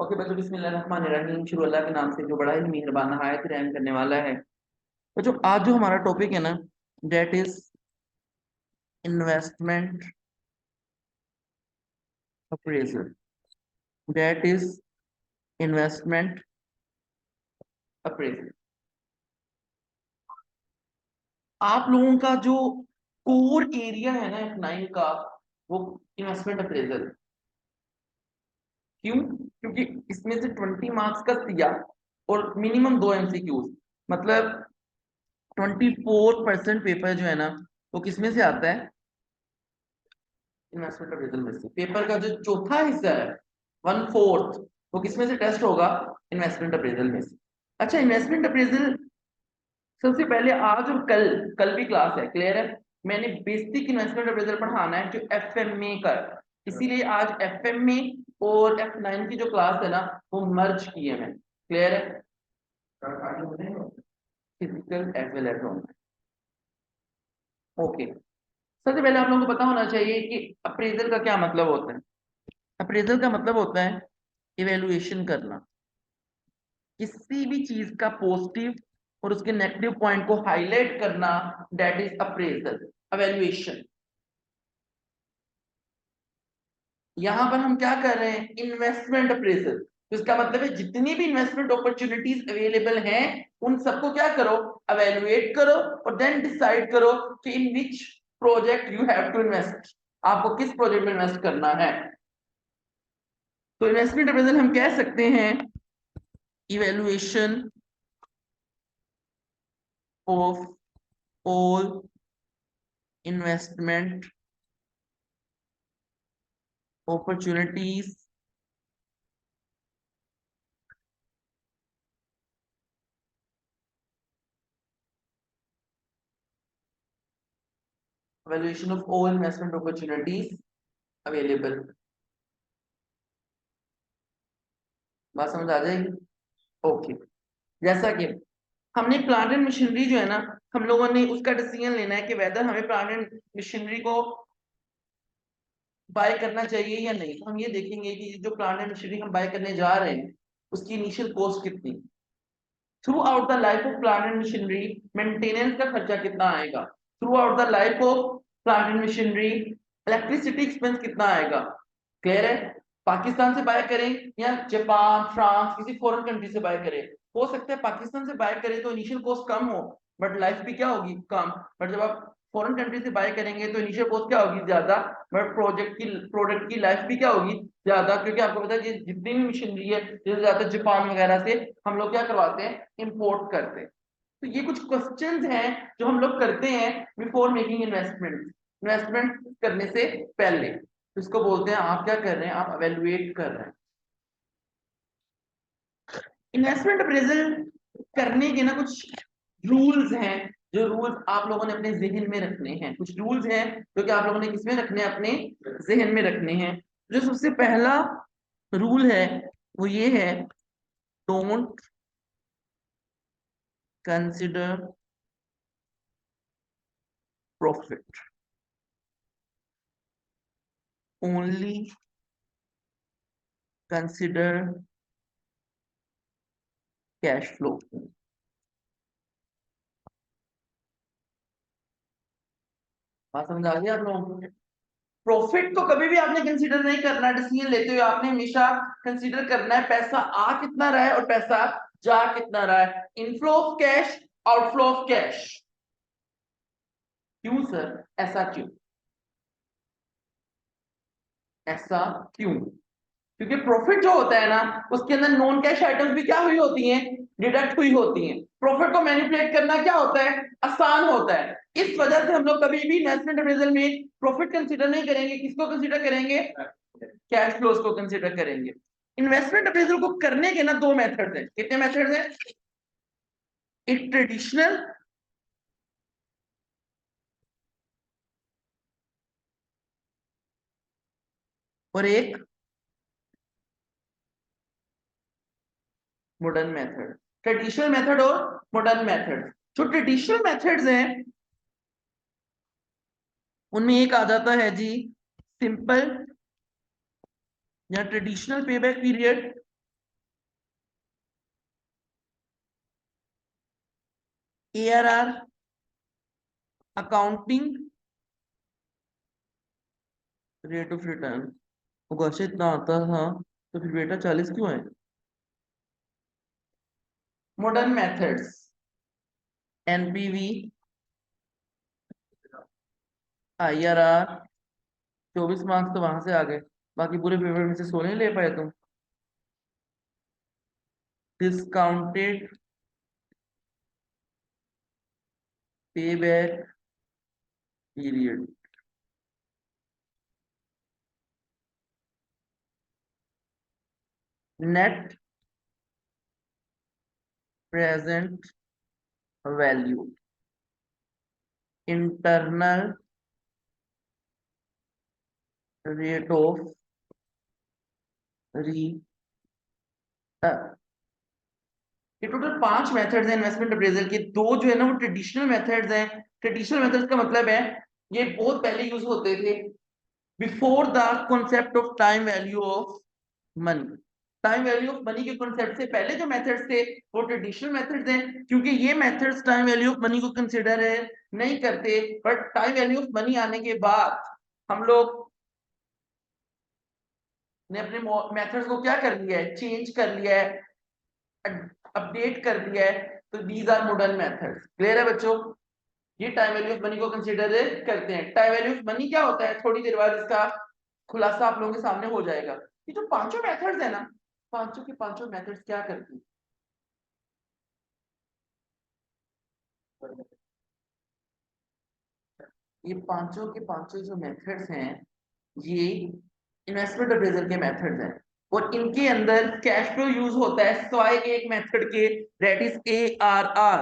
Okay बच्चों, बिस्मिल्लाहिर्रहमानिर्रहीम। शुरू अल्लाह के नाम से जो बड़ा ही मेहरबान नहायत रहम करने वाला है। बच्चों, आज जो हमारा टॉपिक है ना, that is investment appraisal. That is investment appraisal. आप लोगों का जो कोर एरिया है ना F9 का, वो इन्वेस्टमेंट अप्रेजल। क्यों? क्योंकि इसमें से 20 मार्क्स का दिया और मिनिमम 2 MCQs, मतलब 24% पेपर जो है ना, वो किसमें से आता है? इन्वेस्टमेंट अप्रेजल में से। पेपर का जो चौथा हिस्सा है, 1/4, वो किसमें से टेस्ट होगा? इन्वेस्टमेंट अप्रेजल में से। अच्छा, इन्वेस्टमेंट अप्रेजल सबसे पहले आज और कल, कल भी क्लास है, क्लियर है? मैंने बेसिक इन्वेस्टमेंट अप्रेजल पढ़ाना है जो FMA का है, इसीलिए आज FMA और F9 की जो क्लास है ना, वो मर्ज की है मैंने, क्लियर है? Physical as well as online. Okay, सबसे पहले आप लोगों को पता होना चाहिए कि अप्रेजल का क्या मतलब होता है। अप्रेजल का मतलब होता है इवेल्युएशन करना, किसी भी चीज का पॉजिटिव और उसके नेगेटिव पॉइंट को हाईलाइट करना, दैट इज अप्रेजल, इवेल्युएशन। यहां पर हम क्या कर रहे हैं? Investment appraisal. तो इसका मतलब है जितनी भी इन्वेस्टमेंट अपॉर्चुनिटीज अवेलेबल हैं, उन सबको क्या करो? इवेल्युएट करो और देन डिसाइड करो कि in which project you have to invest, आपको किस प्रोजेक्ट में इन्वेस्ट करना है। तो इन्वेस्टमेंट अप्रेजल हम कह सकते हैं evaluation of all investment opportunities evaluation of all investment opportunities available। बात समझ आ जाएगी? ओके, जैसा कि हमने प्लांट एंड मशीनरी जो है ना, हम लोगों ने उसका डिसीजन लेना है कि वेदर हमें प्लांट एंड मशीनरी को बाय करना चाहिए या नहीं। तो हम ये देखेंगे कि जो प्लांट एंड मशीनरी हम बाय करने जा रहे हैं, उसकी इनिशियल कॉस्ट कितनी, through out the life of plant and machinery maintenance का खर्चा कितना आएगा, through out the life of plant and machinery electricity expense कितना आएगा। क्लियर है? पाकिस्तान से बाय करें या जापान, फ्रांस, किसी फॉरेन कंट्री से बाय करें, हो सकता है पाकिस्तान से बाय करें तो इनिशियल कॉस्ट कम हो, बट लाइफ भी क्या होगी? कम। बट जब आप फॉरेन कंट्री से बाय करेंगे तो इनिशियल कॉस्ट क्या होगी? ज्यादा, बट प्रोडक्ट की लाइफ भी क्या होगी? ज्यादा, क्योंकि आपको पता है कि जितनी भी मशीनरी है, जैसे ज्यादा जापान वगैरह से हम लोग क्या करवाते हैं? इंपोर्ट करते हैं। तो ये कुछ क्वेश्चंस हैं जो हम लोग करते हैं बिफोर मेकिंग इन्वेस्टमेंट, इन्वेस्टमेंट करने से पहले। तो इसको बोलते हैं, आप क्या कर रहे हैं? आप एवेलुएट कर रहे हैं। इन्वेस्टमेंट अप्रेजल करने के ना कुछ रूल्स हैं, जो रूल्स आप लोगों ने अपने जहन में रखने हैं। कुछ रूल्स हैं जो कि आप लोगों ने किसमें रखने हैं? अपने जहन में रखने हैं। जो सबसे पहला रूल है वो ये है, don't consider profit, only consider cash flow. बात समझ आ गई आप लोगों को? प्रॉफिट तो कभी भी आपने कंसीडर नहीं करना, डिसीजन लेते हुए आपने हमेशा कंसीडर करना है पैसा आ कितना रहा है और पैसा जा कितना रहा है। Inflow of cash, outflow of cash. क्यों सर? ऐसा क्यों? ऐसा क्यों? क्योंकि प्रॉफिट जो होता है ना, उसके अंदर नॉन कैश आइटम्स भी क्या हुई होती हैं? डिडक्ट हुई होती हैं। प्रॉफिट को मैनिपुलेट करना क्या होता है? आसान होता है। इस वजह से हम लोग कभी भी इन्वेस्टमेंट अप्रेजल में प्रॉफिट कंसीडर नहीं करेंगे। किसको कंसीडर करेंगे? कैश फ्लोज को कंसीडर करेंगे। इन्वेस्टमेंट अप्रेजल को करने के ना दो मेथड्स हैं। कितने मेथड्स हैं? एक ट्रेडिशनल और एक मॉडर्न मेथड। ट्रेडिशनल मेथड और मॉडर्न मेथड। जो ट्रेडिशनल मेथड्स हैं उनमें एक आ जाता है जी सिंपल या traditional payback period, ARR accounting rate of return अगर इतना आता था तो फिर बेटा 40 क्यों है? Modern methods NPV IRR 24 marks तो वहां से आ गए, बाकी पूरे पेपर में से 16 ही ले पाए तुम। Discounted payback period net present value internal rate of री ये टोटल 5 मेथड्स हैं इन्वेस्टमेंट अप्रेजल के। दो जो है ना वो ट्रेडिशनल मेथड्स हैं। ट्रेडिशनल मेथड्स का मतलब है ये बहुत पहले यूज होते थे before the concept of time value of money. Time value of money के कॉन्सेप्ट से पहले जो मेथड्स थे वो ट्रेडिशनल मेथड्स हैं, क्योंकि ये methods time value of money को कंसिडर नहीं करते। But time value of money आने के बाद हम लोग ने अपने मेथड्स को क्या कर लिया है, चेंज कर लिया है, अपडेट कर दिया है। तो these are modern methods. Clear है बच्चों? ये टाइम वैल्यू ऑफ मनी को कंसीडर करते हैं। टाइम वैल्यू ऑफ मनी क्या होता है, थोड़ी देर बाद इसका खुलासा आप लोगों के सामने हो जाएगा। ये जो पांचों मेथड्स है ना, पांचों के पांचों मेथड्स क्या करती हैं? ये पांचों के पांचों जो मेथड्स हैं ये इन्वेस्टमेंट अप्रेजल के मेथड्स हैं, और इनके अंदर कैश फ्लो यूज होता है सिवाय एक मेथड के, दैट इज ARR।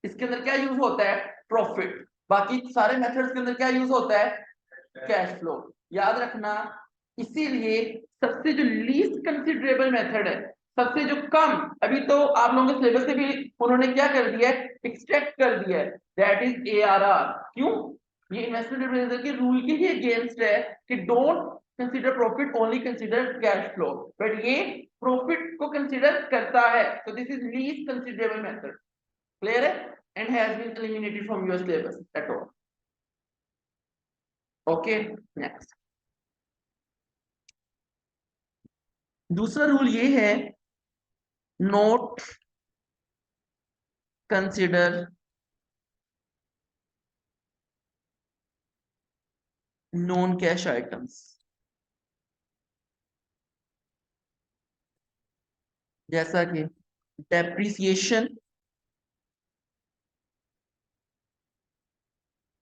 इसके अंदर क्या यूज होता है, प्रॉफिट। बाकी सारे मेथड्स के अंदर क्या यूज होता है, कैश फ्लो। याद रखना, इसीलिए सबसे जो लीस्ट कंसिडरेबल मेथड है, सबसे जो कम, अभी तो आप लोगों के सिलेबस से भी उन्होंने क्या कर दिया है, एक्सट्रैक्ट कर दिया है, दैट इज ARR। क्यों? ये इन्वेस्टमेंट अप्रेजल के रूल के ही अगेंस्ट है कि don't consider profit, only consider cash flow. But ये प्रॉफिट को कंसीडर करता है, तो this is least considerable method. Clear है? And has been eliminated from your syllabus at all. Okay, next. दूसरा रूल ये है, not consider non cash items. जैसा कि डेप्रिसिएशन,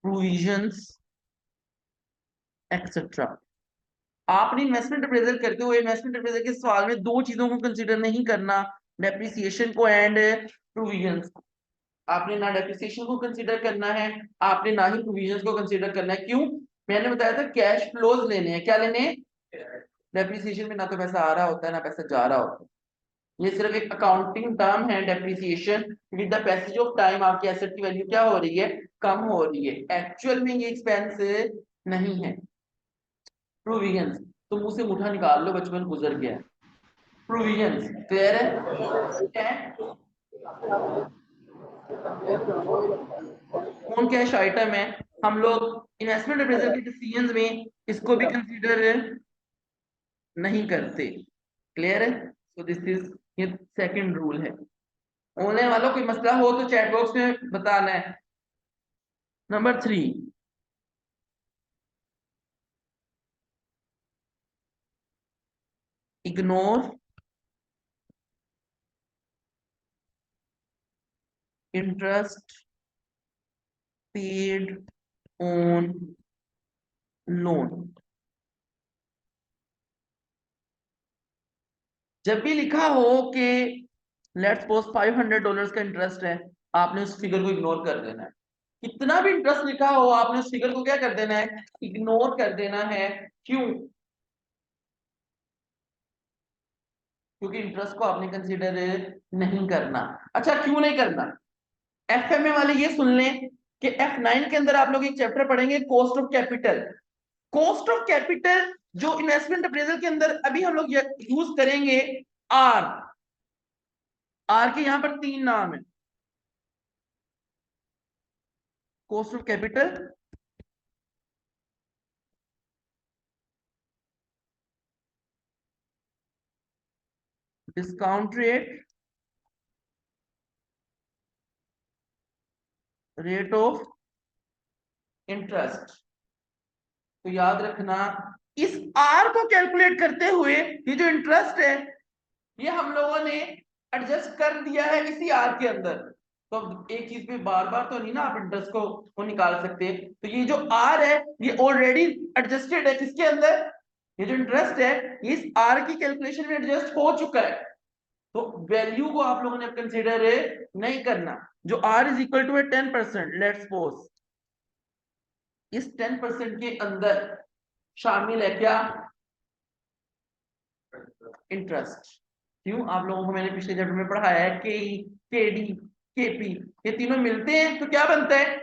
प्रोविजंस एक्सेट्रा। आपने इन्वेस्टमेंट अप्रेजल करते हुए इन्वेस्टमेंट अप्रेजल के सवाल में दो चीजों को कंसीडर नहीं करना, डेप्रिसिएशन को एंड प्रोविजंस को। आपने ना डेप्रिसिएशन को कंसीडर करना है, आपने ना ही प्रोविजंस को कंसीडर करना है। क्यों? मैंने बताया था कैश फ्लोज लेने हैं। क्या लेने हैं? डेप्रिसिएशन में ना तो पैसा आ रहा होता है ना पैसा जा रहा होता है। ये सिर्फ एक अकाउंटिंग टर्म है depreciation. With the passage of time आपकी एसेट की वैल्यू क्या हो रही है, कम हो रही है। एक्चुअल में ये एक्सपेंस नहीं है। प्रोविजंस तो मुंह से मुठा निकाल लो, बचपन गुजर गया है। प्रोविजंस क्लियर है? कौन कैश आइटम है, हम लोग इन्वेस्टमेंट अप्रेजल के डिसीजंस में इसको भी कंसीडर नहीं करते। क्लियर है? सो दिस इज ये सेकंड रूल है। ऑनलाइन वालों कोई मसला हो तो चैट बॉक्स में बताना है। Number 3, ignore interest paid on loan. जब भी लिखा हो कि लेट्स सपोज $500 का इंटरेस्ट है, आपने उस फिगर को इग्नोर कर देना है। कितना भी इंटरेस्ट लिखा हो आपने उस फिगर को क्या कर देना है, इग्नोर कर देना है। क्यों? क्योंकि इंटरेस्ट को आपने कंसीडर नहीं करना। अच्छा, क्यों नहीं करना? FMA वाले ये सुन लें कि F9 के अंदर आप लोग एक चैप्टर पढ़ेंगे, cost of capital. Cost of capital जो इन्वेस्टमेंट अप्रेजल के अंदर अभी हम लोग यूज करेंगे, आर। आर के यहां पर 3 नाम है। Cost of capital, discount rate, rate of interest. तो याद रखना इस आर को कैलकुलेट करते हुए ये जो इंटरेस्ट है ये हम लोगों ने एडजस्ट कर दिया है इसी आर के अंदर। तो अब एक चीज पे बार बार तो नहीं ना आप इंटरेस्ट को निकाल सकते। तो ये जो आर है ये ऑलरेडी एडजस्टेड है किसके अंदर, ये जो इंटरेस्ट है ये इस आर की कैलकुलेशन में एडजस्ट हो चुका है। तो वैल्यू को आप लोगों ने कंसीडर नहीं करना। जो R is equal to 10%, let's suppose इस 10% के अंदर शामिल है क्या, इंटरेस्ट। क्यों, आप लोगों को मैंने पिछले चैप्टर में पढ़ाया है के ई, के डी, के पी, ये तीनों मिलते हैं तो क्या बनता है,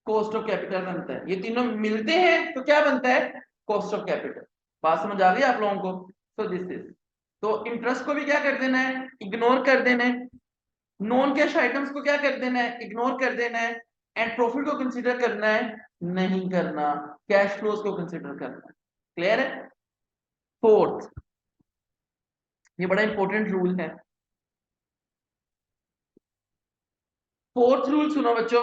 कॉस्ट ऑफ कैपिटल बनता है। ये तीनों मिलते हैं तो क्या बनता है, कॉस्ट ऑफ कैपिटल। बात समझ आ गई आप लोगों को। तो दिस इज, तो इंटरेस्ट को भी क्या कर देना है, इग्नोर कर देना है। नॉन कैश आइटम्स को क्या कर देना है, इग्नोर कर देना है। एंड प्रॉफिट को कंसीडर करना है, नहीं करना। कैश फ्लोज को कंसीडर करना है। क्लियर है। फोर्थ, ये बड़ा इंपॉर्टेंट रूल है। फोर्थ रूल सुनो बच्चों,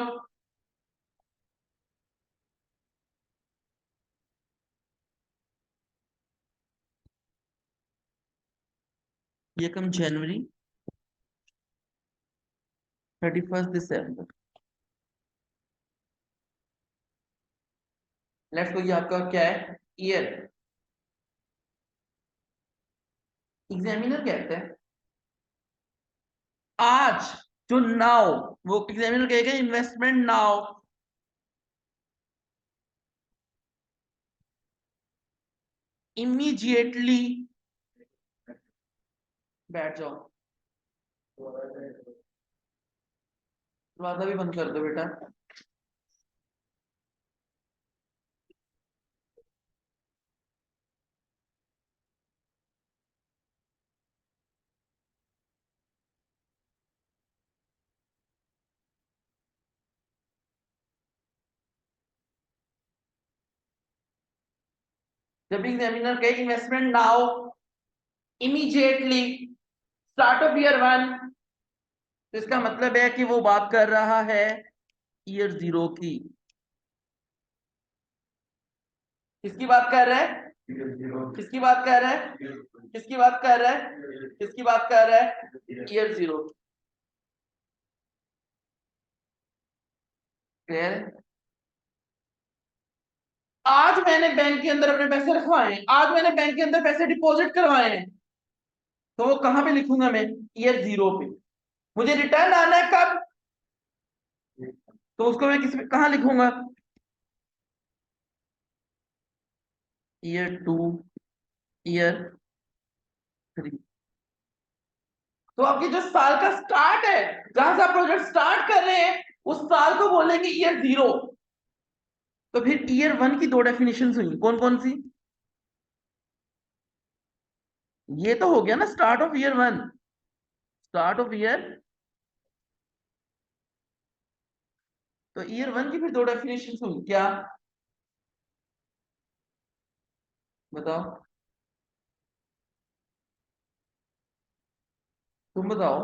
ये कम जनवरी, 31 दिसंबर, लेट्स गो, ये आपका क्या है, ईयर। एग्जामिनर कहते हैं आज, जो नाउ, वो एग्जामिनर कहेगा इन्वेस्टमेंट नाउ, इमीडिएटली, बैठ जाओ, दरवाजा भी बंद कर दो बेटा। जब एग्जामिनर कहे investment now, immediately, start of year 1, तो इसका मतलब है कि वो बात कर रहा है ईयर 0 की। किसकी बात कर रहा है, किसकी बात कर रहा है, किसकी बात कर रहा है, किसकी बात कर रहा है, ईयर 0। क्लियर है। आज मैंने बैंक के अंदर अपने पैसे रखवाए हैं, आज मैंने बैंक के अंदर पैसे डिपॉजिट करवाए हैं, तो वो कहां पे लिखूंगा मैं, ईयर 0 पे। मुझे रिटर्न आना है कब, तो उसको मैं किस कहां लिखूंगा, ईयर 2, ईयर 3। तो आपकी जो साल का स्टार्ट है, जहां से आप प्रोजेक्ट स्टार्ट कर रहे हैं, उस साल को बोलेंगे ईयर 0। तो फिर ईयर 1 की दो डेफिनेशन हुई, कौन कौन सी, ये तो हो गया ना start of year 1, start of year. तो ईयर 1 की फिर दो डेफिनेशन हुई क्या, बताओ, तुम बताओ,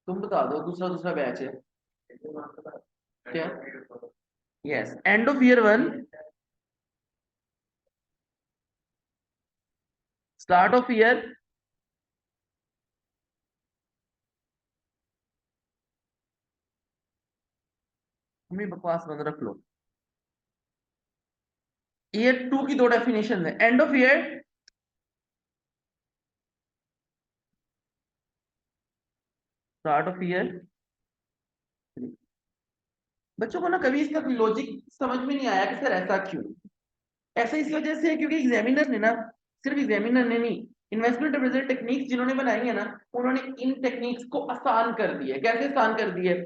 तुम बता दो, दूसरा दूसरा बैच है क्या, yes, end of year 1, start of year, हमें बकवास बंद रख लो। ईयर 2 की दो डेफिनेशन है, end of year, start of year. बच्चों को ना कभी इसका लॉजिक समझ में नहीं आया कि सर ऐसा क्यों। ऐसा इस वजह से है क्योंकि एग्जामिनर ने ना, सिर्फ एग्जामिनर ने नहीं, इन्वेस्टमेंट अप्रेजल टेक्निक्स जिन्होंने बनाई है ना, उन्होंने इन टेक्निक्स को आसान कर दिया है। कैसे आसान कर दिया है,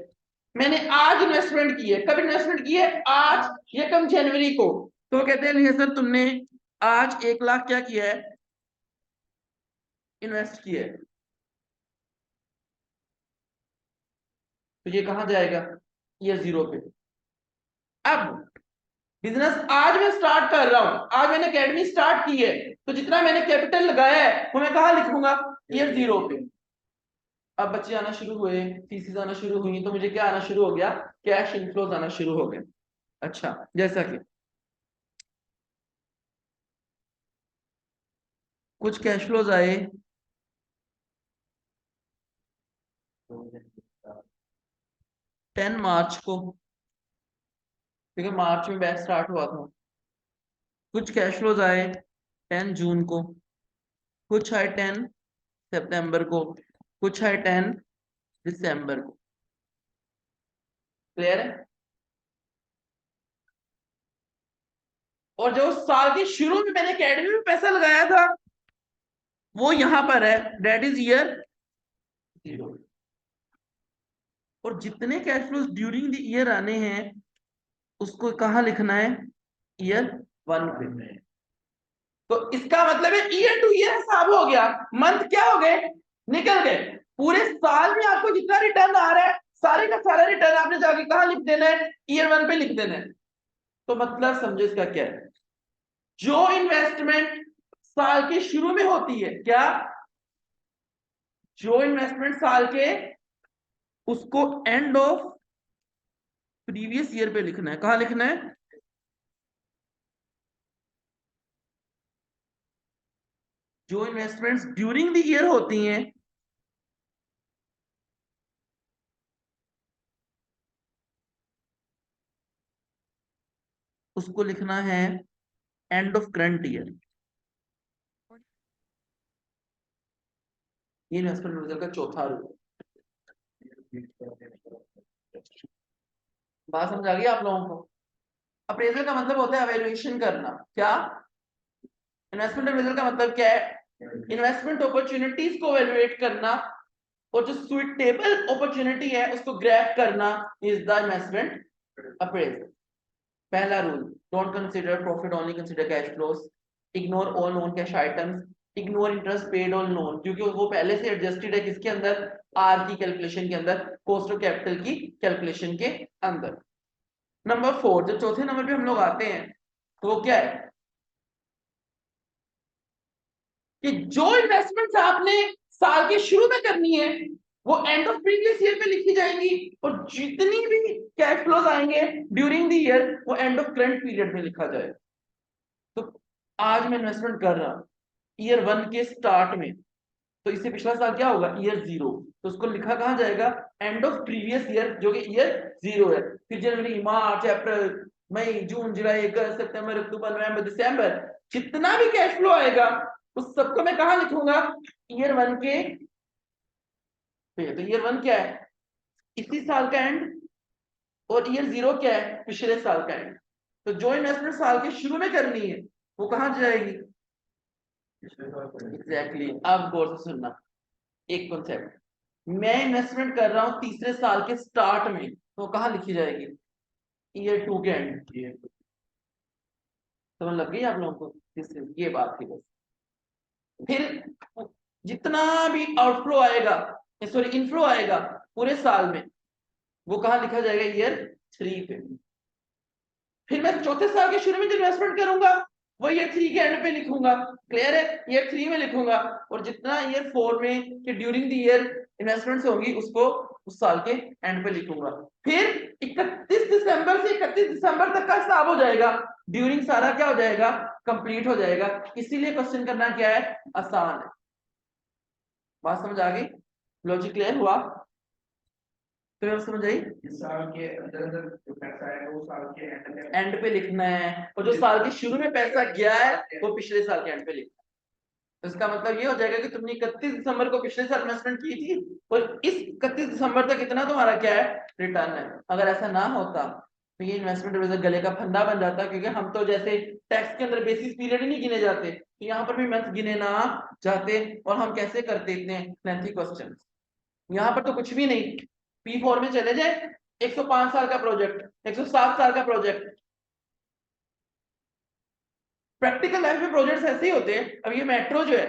मैंने आज इन्वेस्टमेंट की है, कब इन्वेस्टमेंट की है, आज, ये कम जनवरी को। तो वो कहते हैं नहीं सर तुमने आज 1 लाख क्या किया है, इन्वेस्ट किया है। तो ये कहाँ जाएगा, ईयर 0 पे। अब बिजनेस आज मैं स्टार्ट कर रहा हूं, आज मैंने एकेडमी स्टार्ट की है, तो जितना मैंने कैपिटल लगाया है वो मैं कहाँ लिखूंगा, ईयर 0 पे। अब बच्चे आना शुरू हुए, फीसिस आना शुरू हुई, तो मुझे क्या आना शुरू हो गया, कैश इनफ्लोज आना शुरू हो गए। अच्छा, जैसा कि कुछ कैश फ्लोज आए 10 मार्च को, ठीक है, मार्च में बैच स्टार्ट हुआ था। कुछ कैश फ्लोज आए 10 जून को, कुछ आए 10 सितंबर को, कुछ आए 10 दिसंबर को। क्लियर है। और जो साल के शुरू में मैंने एकेडमी में पैसा लगाया था वो यहां पर है, दैट इज ईयर 0। और जितने cash flows during the year आने हैं उसको कहाँ लिखना है, ईयर 1 पे। तो इसका मतलब है ईयर टू ईयर हिसाब हो गया, मंथ क्या हो गए, निकल गए। पूरे साल में आपको जितना रिटर्न आ रहा है सारे का सारा रिटर्न आपने जाके कहाँ लिख देना है, ईयर 1 पे लिख देना है। तो मतलब समझो इसका क्या है, जो इन्वेस्टमेंट साल के शुरू में होती है, क्या, जो इन्वेस्टमेंट साल के, उसको एंड ऑफ प्रीवियस ईयर पे लिखना है। कहां लिखना है, जो इन्वेस्टमेंट्स ड्यूरिंग द ईयर होती हैं उसको लिखना है एंड ऑफ करंट ईयर। ये इन्वेस्टमेंट मैनेजर का चौथा रूल। बात समझ आ गई आप लोगों को। अप्रेजल का मतलब होता है एवेल्युएशन करना। क्या, इन्वेस्टमेंट अप्रेजल का मतलब क्या है, इन्वेस्टमेंट अपॉर्चुनिटीज को एवेल्युएट करना, और जो सुइटेबल अपॉर्चुनिटी है उसको ग्रैब करना इज द इन्वेस्टमेंट अप्रेजल। पहला rule, don't consider profit, only consider cash flows, ignore all known cash items, ignore interest paid on loan, क्योंकि वो पहले से एडजस्टेड है किसके अंदर, आर की कैलकुलेशन के अंदर, कॉस्ट ऑफ कैपिटल की कैलकुलेशन के अंदर। नंबर 4, जब चौथे नंबर पे हम लोग आते हैं तो वो क्या है कि जो इन्वेस्टमेंट्स आपने साल के शुरू में करनी है वो एंड ऑफ प्रीवियस ईयर पे लिखी जाएंगी, और जितनी भी कैश फ्लोज आएंगे ड्यूरिंग द ईयर वो एंड ऑफ करंट पीरियड में लिखा जाएगा। तो आज मैं इन्वेस्टमेंट कर रहा हूं ईयर 1 के स्टार्ट में, तो इससे पिछला साल क्या होगा, ईयर 0, तो उसको लिखा कहां जाएगा, एंड ऑफ प्रीवियस ईयर जो कि ईयर 0 है। फिर जनवरी, मार्च, अप्रैल, मई, जून, जुलाई, अगस्त, सितंबर, अक्टूबर, नवंबर, दिसंबर, जितना भी कैश फ्लो आएगा उस सबको मैं कहां लिखूंगा, ईयर 1 के पे। तो ईयर 1 क्या है, इसी साल का एंड, और ईयर 0 क्या है, पिछले साल का एंड। तो जो इन्वेस्टमेंट साल के शुरू में करनी है वो कहां जाएगी, एग्जैक्टली अब गौर से सुनना एक कॉन्सेप्ट, मैं इन्वेस्टमेंट कर रहा हूं तीसरे साल के स्टार्ट में, तो कहां लिखी जाएगी, ईयर 2 के एंड। समझ लग गई आप लोगों को, ये बात थी बस। फिर जितना भी आउटफ्लो आएगा, सॉरी इनफ्लो आएगा पूरे साल में, वो कहां लिखा जाएगा, ईयर 3 पे। फिर मैं चौथे साल के शुरू में जो इन्वेस्टमेंट करूंगा वो ईयर 3 के एंड पे लिखूंगा। क्लियर है, ईयर 3 में लिखूंगा, और जितना ईयर 4 में कि ड्यूरिंग द ईयर इन्वेस्टमेंट्स होंगी उसको उस साल के एंड पे लिखूंगा। फिर 31 दिसंबर से 31 दिसंबर तक का हिसाब हो जाएगा, ड्यूरिंग सारा क्या हो जाएगा, कंप्लीट हो जाएगा। इसीलिए क्वेश्चन करना क्या है, आसान है। बात समझ आ गई, लॉजिक क्लियर हुआ, तो समझ आई। इस साल के अंदर अंदर जो पैसा है वो साल के एंड पे लिखना है, और जो साल के शुरू में पैसा गया है वो पिछले साल के एंड पे लिखना है। तो इसका मतलब ये हो जाएगा कि तुमने 31 दिसंबर को पिछले साल इन्वेस्टमेंट की थी, और इस 31 दिसंबर तक इतना तुम्हारा क्या है, रिटर्न है। अगर ऐसा ना होता तो ये इन्वेस्टमेंट रिजर्व गले का फंदा बन जाता, क्योंकि हम तो जैसे टैक्स के अंदर बेसिस पीरियड ही नहीं गिने जाते, तो यहाँ पर भी मंथ गिने ना जाते, और हम कैसे करते इतने लेंथी क्वेश्चन। यहाँ पर तो कुछ भी नहीं, P4 में चले जाए, 105 साल का प्रोजेक्ट, 107 साल का प्रोजेक्ट। प्रैक्टिकल लाइफ में प्रोजेक्ट्स ऐसे ही होते हैं। अब ये मेट्रो जो है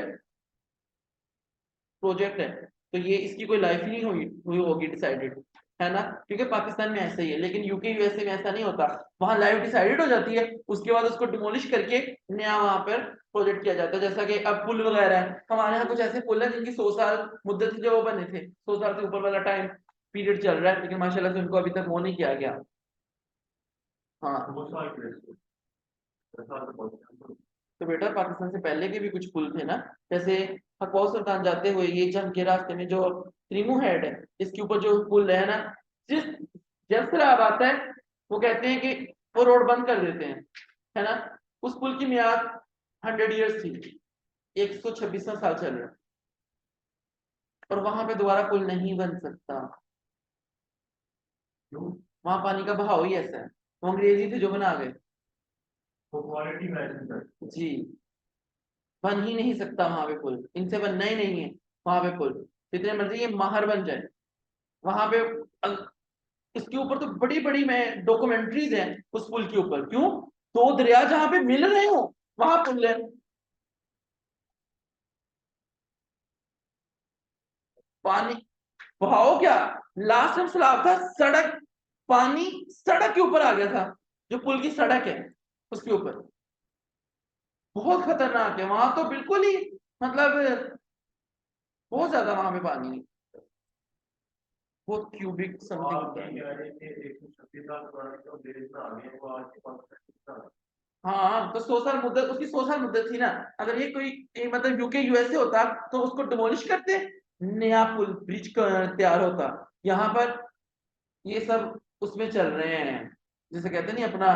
प्रोजेक्ट है, तो ये इसकी कोई लाइफ ही नहीं हुई हुई होगी डिसाइडेड, है ना, क्योंकि पाकिस्तान में ऐसा ही है। लेकिन यूके यूएसए में ऐसा नहीं होता, वहां लाइव डिसाइडेड हो जाती है, उसके बाद उसको डिमोलिश करके नया वहां पर प्रोजेक्ट किया जाता है। जैसा कि अब पुल वगैरह है, हमारे यहाँ कुछ ऐसे पुल है जिनकी 100 साल मुद्दत जो वो बने थे, 100 साल से ऊपर वाला टाइम पीरियड चल रहा है, लेकिन माशाल्लाह से उनको अभी तक वो नहीं किया गया। हाँ तो बेटा पाकिस्तान से पहले के भी कुछ पुल थे ना, जैसे हकवाउ सुल्तान जाते हुए ये जंग के रास्ते में जो त्रिमू हेड है, इसके ऊपर जो पुल है ना, जिस जब सैलाब आता है वो कहते हैं कि वो रोड बंद कर देते हैं, है ना। उस पुल की मियाद 100 ईयर्स थी, 126वां साल चल रहा है, और वहां पे दोबारा पुल नहीं बन सकता। वहां पानी का बहाव ही ऐसा है, वो अंग्रेजी थे जो बना गए। जी, बन ही नहीं सकता वहां पे पुल, इनसे बनना ही नहीं है वहां पे पुल, जितने मर्जी ये माहर बन जाए वहां पे। इसके ऊपर तो बड़ी बड़ी मैं डॉक्यूमेंट्रीज हैं उस पुल के ऊपर, क्यों, दो दरिया जहां पे मिल रहे हो वहां पुल है। पानी बहाओ क्या, लास्ट टाइम सैलाब था, सड़क, पानी सड़क के ऊपर आ गया था, जो पुल की सड़क है उसके ऊपर। बहुत खतरनाक है वहां तो, बिल्कुल ही मतलब बहुत ज्यादा वहां पे पानी है, बहुत क्यूबिक समथिंग। हाँ तो 100 साल मुद्दत, उसकी 100 साल मुद्दत थी ना। अगर ये कोई मतलब यूके यूएसए होता तो उसको डिमोलिश करते, नया पुल ब्रिज तैयार होता। यहाँ पर ये सब उसमें चल रहे हैं, जिसे कहते हैं नहीं अपना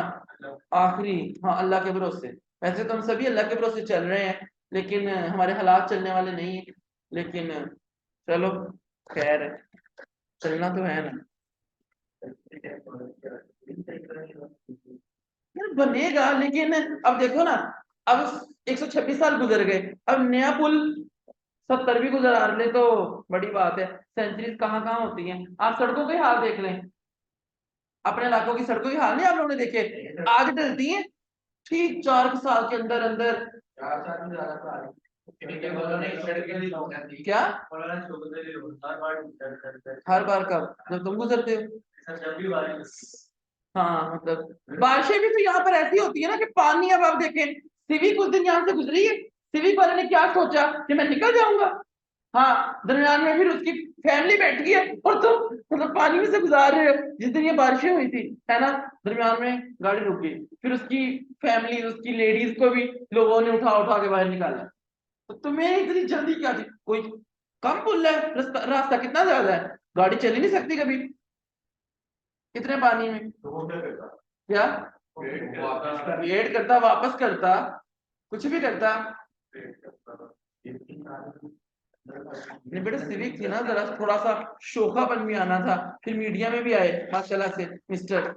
आखिरी, हाँ अल्लाह के भरोसे। वैसे तो हम सभी अल्लाह के भरोसे चल रहे हैं, लेकिन हमारे हालात चलने वाले नहीं है। लेकिन चलो खैर है, चलना तो है ना। यार बनेगा, लेकिन अब देखो ना, अब 126 साल गुजर गए, अब नया पुल 70 भी गुजार ले तो बड़ी बात है। सेंचुरीज कहाँ कहाँ होती हैं, आप सड़कों के हाल देख लें, अपने इलाकों की सड़कों के हाल नहीं आप लोगों ने देखे, आज डलती हैं ठीक 4 साल के अंदर अंदर। 4 साल में ज्यादा तो आज क्या, हर बार कब, जब तुम गुजरते हो। हाँ मतलब बारिशें भी तो यहाँ पर ऐसी होती है ना कि पानी, अब आप देखें, सिविक उस दिन यहाँ से गुजरी है, सिविक वाले ने क्या सोचा कि मैं निकल जाऊंगा, हाँ दरमियान में फिर उसकी फैमिली बैठ गई है, और तुम मतलब पानी में से गुजार रहे हो। जिस दिन ये बारिशें हुई थी, है ना, दरमियान में गाड़ी रुक गई, फिर उसकी फैमिली, उसकी लेडीज को भी लोगों ने उठा उठा के बाहर निकाला। तो तुम्हें इतनी जल्दी क्या थी, कोई कम पुल है, रास्ता रास्ता कितना ज्यादा है, गाड़ी चल ही नहीं सकती कभी इतने पानी में। तो वो क्या करता, क्या वेट करता, वापस करता, कुछ भी करता। नहीं बेटा, सिविक थी ना, जरा थोड़ा सा शोखापन भी आना था, फिर मीडिया में भी आए माशाल्लाह से मिस्टर,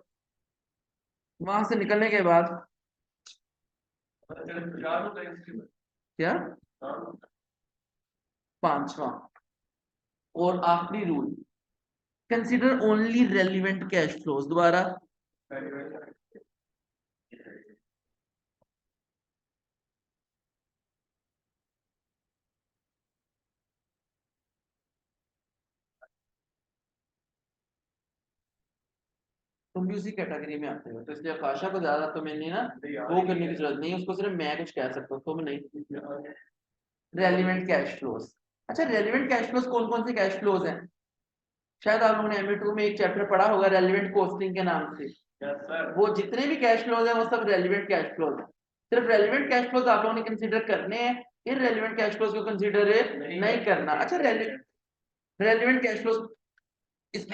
वहां से निकलने के बाद। क्या, पांचवा और आखिरी rule, consider only relevant cash flows. दोबारा, तुम भी उसी कैटेगरी में आते हो, तो इसलिए आकाशा को ज्यादा तो मैंने ना वो करने की जरूरत नहीं, उसको सिर्फ मैं कुछ कह सकता हूँ, तुम नहीं। रेलिवेंट कैश फ्लोज, अच्छा रेलिवेंट कैश फ्लोज कौन कौन से कैश फ्लोज हैं, शायद आप लोगों ने MA2 में एक चैप्टर पढ़ा होगा रेलिवेंट कॉस्टिंग के नाम से। वो जितने भी कैश फ्लोज हैं वो सब रेलिवेंट कैश फ्लोज हैं। सिर्फ रेलिवेंट कैश फ्लोज आप लोगों ने कंसीडर करने हैं, इररेलेवेंट कैश फ्लोज को कंसीडर नहीं करना। अच्छा रेलिवेंट कैश फ्लोज,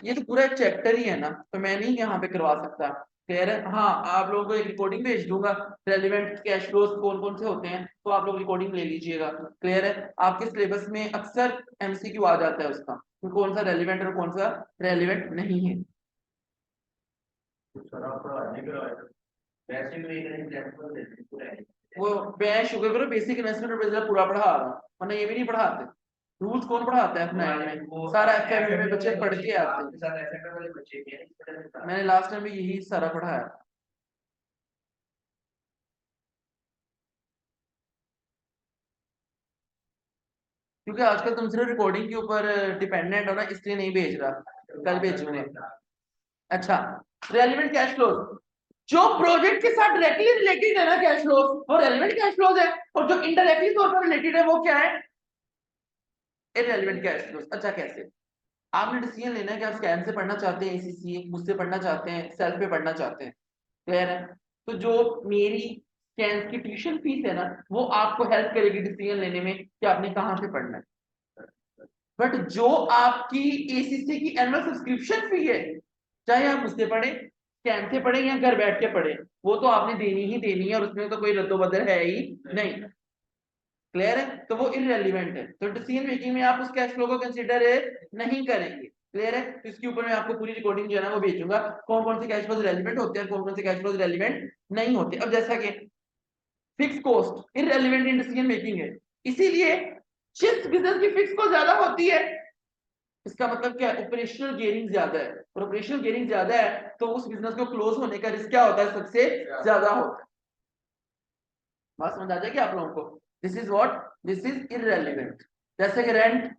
ये तो पूरा एक चैप्टर ही है ना, तो मैं नहीं यहाँ पे करवा सकता। क्लियर है, हाँ आप लोगों को एक रिकॉर्डिंग भेज दूंगा, रेलिवेंट कैश फ्लोज कौन कौन से होते हैं, तो आप लोग रिकॉर्डिंग ले लीजिएगा। क्लियर है, आपके सिलेबस में अक्सर MCQ आ जाता है उसका, कि कौन सा रेलिवेंट और कौन सा रेलिवेंट नहीं है। वो मैं शुक्र करो बेसिक इन्वेस्टमेंट और पूरा पढ़ा रहा हूँ, वरना ये भी नहीं पढ़ाते। रूल्स कौन पढ़ाता है अपना में, सारा FMA में बच्चे पढ़ के आते हैं, मैंने लास्ट टाइम भी यही सारा पढ़ाया। क्योंकि आजकल तुम सिर्फ रिकॉर्डिंग के ऊपर डिपेंडेंट हो ना, इसलिए नहीं भेज रहा, कल भेजूंगा। अच्छा, रेलिवेंट कैश फ्लोज, जो प्रोजेक्ट के साथ डायरेक्टली रिलेटेड है ना कैश फ्लोज, वो रेलिवेंट कैश फ्लोज है, और जो इनडायरेक्टली तौर पर रिलेटेड है वो क्या है, इररेलेवेंट कैश फ्लोज। अच्छा, कैसे? आपने डिसीजन लेना है कि आप स्कैम से पढ़ना चाहते हैं, एसीसी मुझसे पढ़ना चाहते हैं, सेल्फ पे पढ़ना चाहते हैं, क्लियर है? तो जो मेरी स्कैम की ट्यूशन फीस है ना, वो आपको हेल्प करेगी डिसीजन लेने में कि आपने कहाँ से पढ़ना है। बट जो आपकी एसीसी की एनुअल सब्सक्रिप्शन फी है, चाहे आप मुझसे पढ़े, स्कैम से पढ़े या घर बैठ के पढ़े, वो तो आपने देनी ही देनी है, और उसमें तो कोई रद्दोबदल है ही नहीं, क्लियर है? तो वो इररेलेवेंट है, तो डिसीजन मेकिंग में आप उस कैश फ्लो को कंसीडर नहीं करेंगे, क्लियर है? तो इसके ऊपर मैं आपको पूरी रिकॉर्डिंग जो है ना वो भेजूंगा, कौन कौन से कैश फ्लोज रेलिवेंट होते हैं, कौन कौन से कैश फ्लोज रेलिवेंट नहीं होते। अब जैसा कि fix cost irrelevant in decision making है, इसीलिए जिस बिजनेस की फिक्स कॉस्ट ज्यादा होती है, इसका मतलब क्या है, ऑपरेशनल गेयरिंग ज्यादा है, और ऑपरेशनल गेयरिंग ज्यादा है तो उस बिजनेस को क्लोज होने का रिस्क क्या होता है, सबसे ज्यादा होता है। बात समझ आ जाएगी आप लोगों को? This is what, this is irrelevant. जैसे कि रेंट,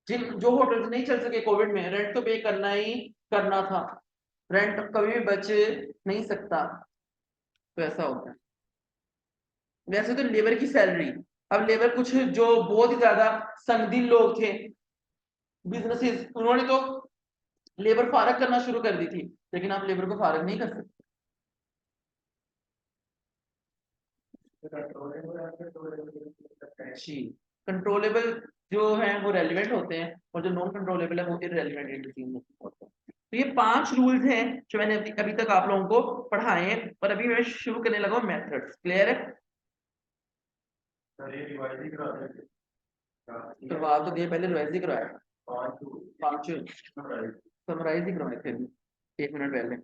जिन जो होटल्स नहीं चल सके कोविड में, रेंट तो पे करना ही करना था, रेंट कभी भी बच नहीं सकता, तो ऐसा होता है। वैसे तो लेबर की सैलरी, अब लेबर कुछ जो बहुत ही ज्यादा संगदिल लोग थे, बिजनेसेस, उन्होंने तो लेबर फारग करना शुरू कर दी थी, लेकिन आप लेबर को फारग नहीं कर सकते। जी, कंट्रोलेबल जो है वो रेलिवेंट होते हैं, और जो नॉन कंट्रोलेबल है वो इररेलेवेंट होते हैं। तो ये 5 रूल्स हैं जो मैंने अभी तक आप लोगों को पढ़ाए हैं, और अभी मैं शुरू करने लगा हूं मेथड्स, क्लियर है? करवा तो दिए, पहले रिवाइज ही करवाया, 5 समराइज ही करवाए थे 1 मिनट पहले।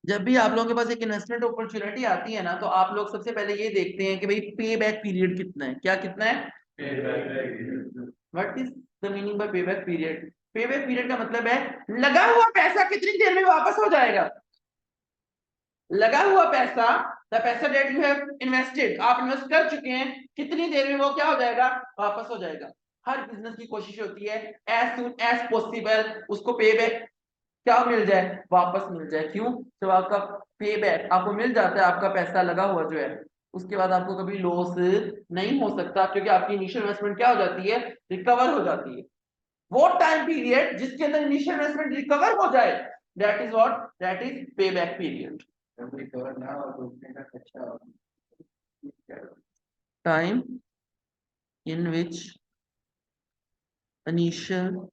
जब भी आप लोगों के पास एक इन्वेस्टमेंट अपॉर्चुनिटी आती है ना, तो आप लोग सबसे पहले ये देखते हैं कि भाई पे बैक पीरियड कितना है, क्या कितना है, what is the meaning bye पे बैक पीरियड? पे बैक पीरियड का मतलब है लगा हुआ पैसा कितनी देर में वापस हो जाएगा, लगा हुआ पैसा, द पैसा दैट यू हैव इन्वेस्टेड, आप इन्वेस्ट कर चुके हैं, कितनी देर में वो क्या हो जाएगा, वापस हो जाएगा। हर बिजनेस की कोशिश होती है एज सून एज पॉसिबल उसको पे बैक क्या मिल जाए, वापस मिल जाए। क्यों? जब आपका पे बैक आपको मिल जाता है, आपका पैसा लगा हुआ जो है, उसके बाद आपको कभी लॉस नहीं हो सकता, क्योंकि आपकी इनिशियल इन्वेस्टमेंट क्या हो जाती है, रिकवर हो जाती है। वो टाइम पीरियड जिसके अंदर इनिशियल इन्वेस्टमेंट रिकवर हो जाए, that is what, that is पे back period. Time in which initial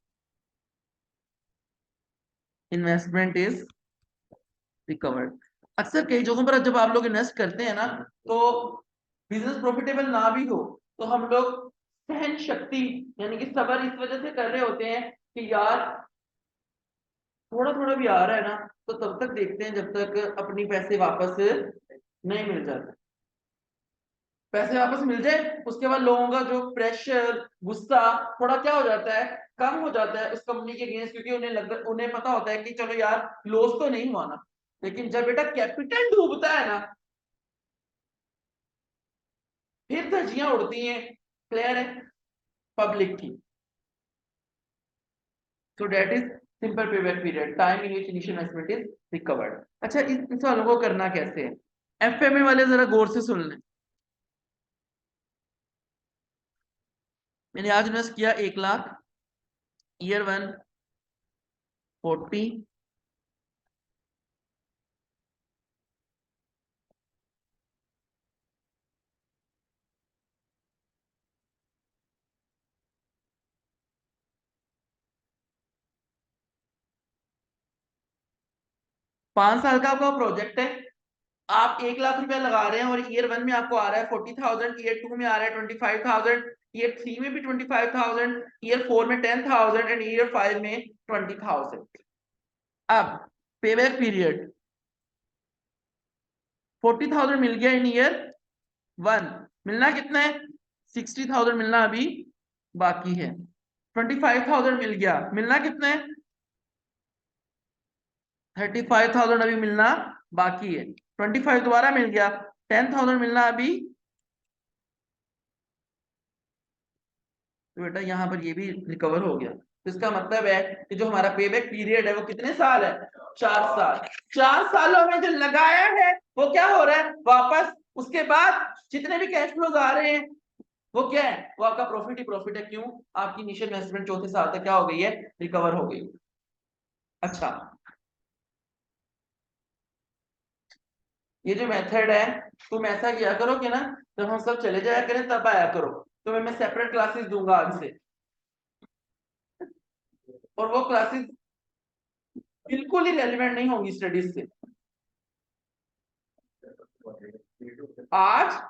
investment is recovered. अक्सर कई जगहों पर जब आप लोग इन्वेस्ट करते हैं ना, तो बिजनेस प्रॉफिटेबल ना भी हो, तो हम लोग सहन शक्ति यानी कि सब्र इस वजह से कर रहे होते हैं कि यार थोड़ा थोड़ा भी आ रहा है ना, तो तब तक देखते हैं जब तक अपनी पैसे वापस नहीं मिल जाते। पैसे वापस मिल जाए उसके बाद लोगों का जो प्रेशर, गुस्सा थोड़ा क्या हो जाता है, कम हो जाता है उस कंपनी के अगेंस्ट, क्योंकि उन्हें पता होता है कि चलो यार लॉस तो नहीं हुआ ना। लेकिन जब बेटा कैपिटल डूबता है ना, फिर धज्जियां उड़ती हैं, क्लियर है, पब्लिक की। So that is simple payback period, time in which initial investment is recovered. अच्छा, इन सवालों को करना कैसे है, एफएमए वाले जरा गौर से सुन लें। मैंने आज इन्वेस्ट किया 1 लाख, ईयर 1 40, 5 साल का आपका प्रोजेक्ट है, आप 1 लाख रुपया लगा रहे हैं, और ईयर 1 में आपको आ रहा है 40,000, ईयर 2 में आ रहा है 25,000, ईयर 3 में भी 25,000, ईयर 4 में 10,000 एंड ईयर 5 में 20,000। अब पेबैक पीरियड 40,000 मिल गया इन ईयर 1, मिलना कितना है, 60,000 मिलना अभी बाकी है। 25,000 मिल गया, मिलना कितना है, 35,000 अभी मिलना बाकी है, 25 दोबारा मिल गया, 10,000 मिलना अभी। तो बेटा यहाँ पर ये भी रिकवर हो गया, तो इसका मतलब है कि जो हमारा पे बैक पीरियड है वो कितने साल है, 4 साल। 4 सालों में जो लगाया है वो क्या हो रहा है वापस, उसके बाद जितने भी कैश फ्लोज आ रहे हैं वो क्या है, वो आपका प्रॉफिट ही प्रॉफिट है। क्यों, आपकी इनिशियल इन्वेस्टमेंट चौथे साल तक क्या हो गई है, रिकवर हो गई। अच्छा, ये जो मेथड है, तुम ऐसा किया करो कि ना, जब हम सब चले जाया करें तब आया करो, तो मैं सेपरेट क्लासेस दूंगा आज से, और वो क्लासेस बिल्कुल ही रेलिवेंट नहीं होंगी स्टडीज से। आज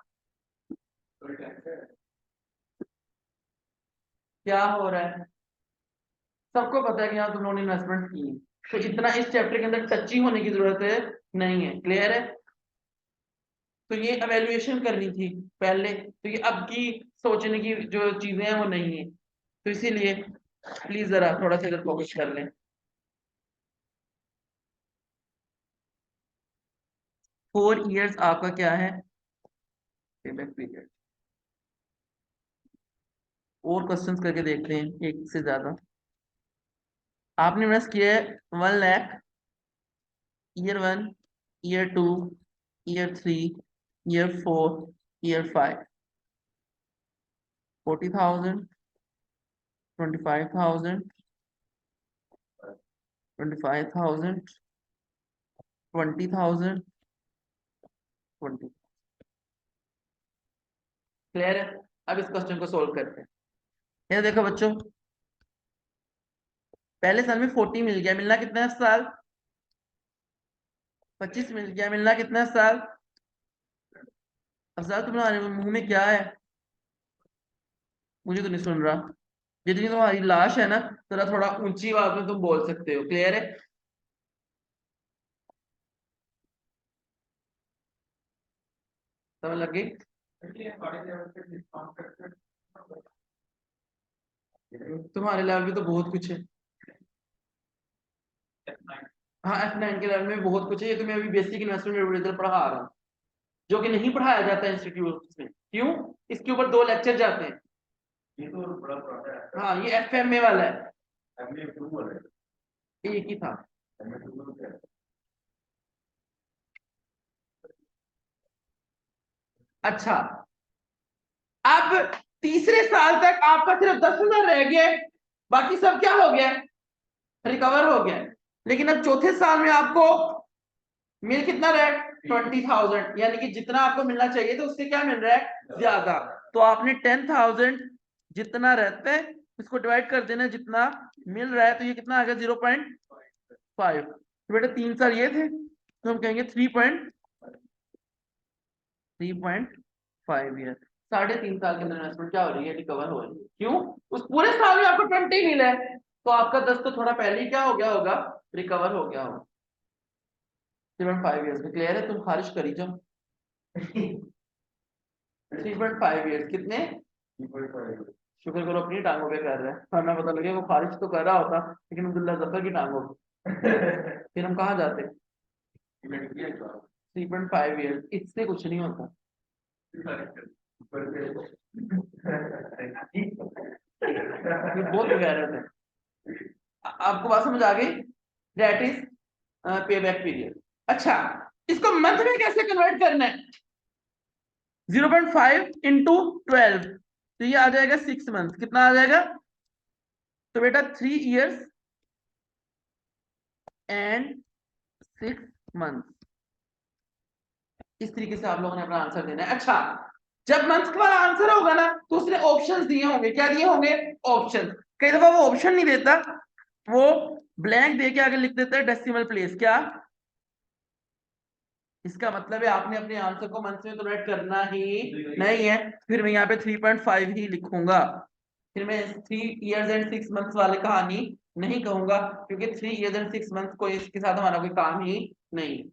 क्या हो रहा है, सबको पता है कि यहाँ तुम लोगों ने इन्वेस्टमेंट की है, तो इतना इस चैप्टर के अंदर टची होने की जरूरत है नहीं है, क्लियर है। तो ये एवेल्युएशन करनी थी पहले, तो ये अब की सोचने की जो चीजें हैं वो नहीं है, तो इसीलिए प्लीज जरा थोड़ा सा इधर फोकस कर लें। 4 इयर्स आपका क्या है पेबैक पीरियड। और क्वेश्चंस करके देखते हैं एक से ज्यादा। आपने इन्वेस्ट किया है 1 lakh, year 1, year 2, year 3, year 4, year 5, 40,000, 25,000, 25,000, 20,000, 20। Clear है। अब इस क्वेश्चन को सोल्व करते हैं। ये देखो बच्चों, पहले साल में 40 मिल गया, मिलना कितना है साल, 25 मिल गया, मिलना कितना है साल। अब साल तुम्हारे मुंह में क्या है, मुझे तो नहीं सुन रहा, जितनी तुम्हारी लाश है ना, जरा थोड़ा ऊंची आवाज में तुम बोल सकते हो, क्लियर है। समझ लग गई। तुम्हारे लेवल पे तो बहुत कुछ है। हाँ, F9 के लेवल में बहुत कुछ है, ये तो मैं अभी बेसिक इन्वेस्टमेंट पढ़ा रहा हूँ, जो कि नहीं पढ़ाया जाता है इंस्टीट्यूट में। क्यों, इसके ऊपर 2 लेक्चर जाते हैं। ये तो बड़ा प्रोजेक्ट है। हाँ, ये FMA वाला है, ये एक ही था। अच्छा, अब तीसरे साल तक आपका सिर्फ 10,000 रह गया, बाकी सब क्या हो गया, रिकवर हो गया। लेकिन अब चौथे साल में आपको मिल कितना रहा है, 20,000, यानी कि जितना आपको मिलना चाहिए तो उससे क्या मिल रहा है, ज्यादा। तो आपने 10,000 जितना रहता है इसको डिवाइड कर देना जितना मिल रहा है, तो ये कितना आ गया, 0.5। तो बेटा 3 साल ये थे, तो हम कहेंगे 3.5 ईयर, 3.5 साल के अंदर इन्वेस्टमेंट क्या हो रही है, रिकवर हो रही है। क्यों, उस पूरे साल में आपको 20 मिला है, तो आपका 10 तो थोड़ा पहले ही क्या हो गया होगा, रिकवर हो गया होगा। 3.5 ईयर्स में, क्लियर है, तुम खारिज करी जाओ। 3.5 ईयर्स कितने, शुक्र करो अपनी टांगों पे कर रहे हैं, वरना पता लगे वो खारिज तो कर रहा होता लेकिन अब्दुल्ला जफर की टांगों पे। फिर हम कहाँ जाते। 3.5 ईयर्स, इससे कुछ नहीं होता। ये बहुत गैरत है। आपको बात समझ आ गई, दैट इज पे बैक पीरियड। अच्छा, इसको मंथ में कैसे कन्वर्ट करना है, 0.5 इंटू 12, तो ये आ जाएगा 6 मंथ, कितना आ जाएगा, तो बेटा 3 इयर्स एंड 6 मंथ। इस तरीके से आप लोगों ने अपना आंसर देना है। अच्छा, जब मंथ का आंसर होगा ना, तो उसने ऑप्शंस दिए होंगे, क्या दिए होंगे, ऑप्शन। कई दफा वो ऑप्शन नहीं देता, वो ब्लैंक दे के आगे लिख देता है डेसिमल प्लेस। क्या, इसका मतलब है आपने अपने आंसर को मंथ में कन्वर्ट करना ही नहीं है। फिर मैं यहाँ पे 3.5 ही लिखूंगा, फिर मैं 3 इयर्स एंड 6 मंथ्स वाली कहानी नहीं कहूंगा, क्योंकि 3 इयर्स एंड 6 मंथ को इसके साथ हमारा कोई काम ही नहीं।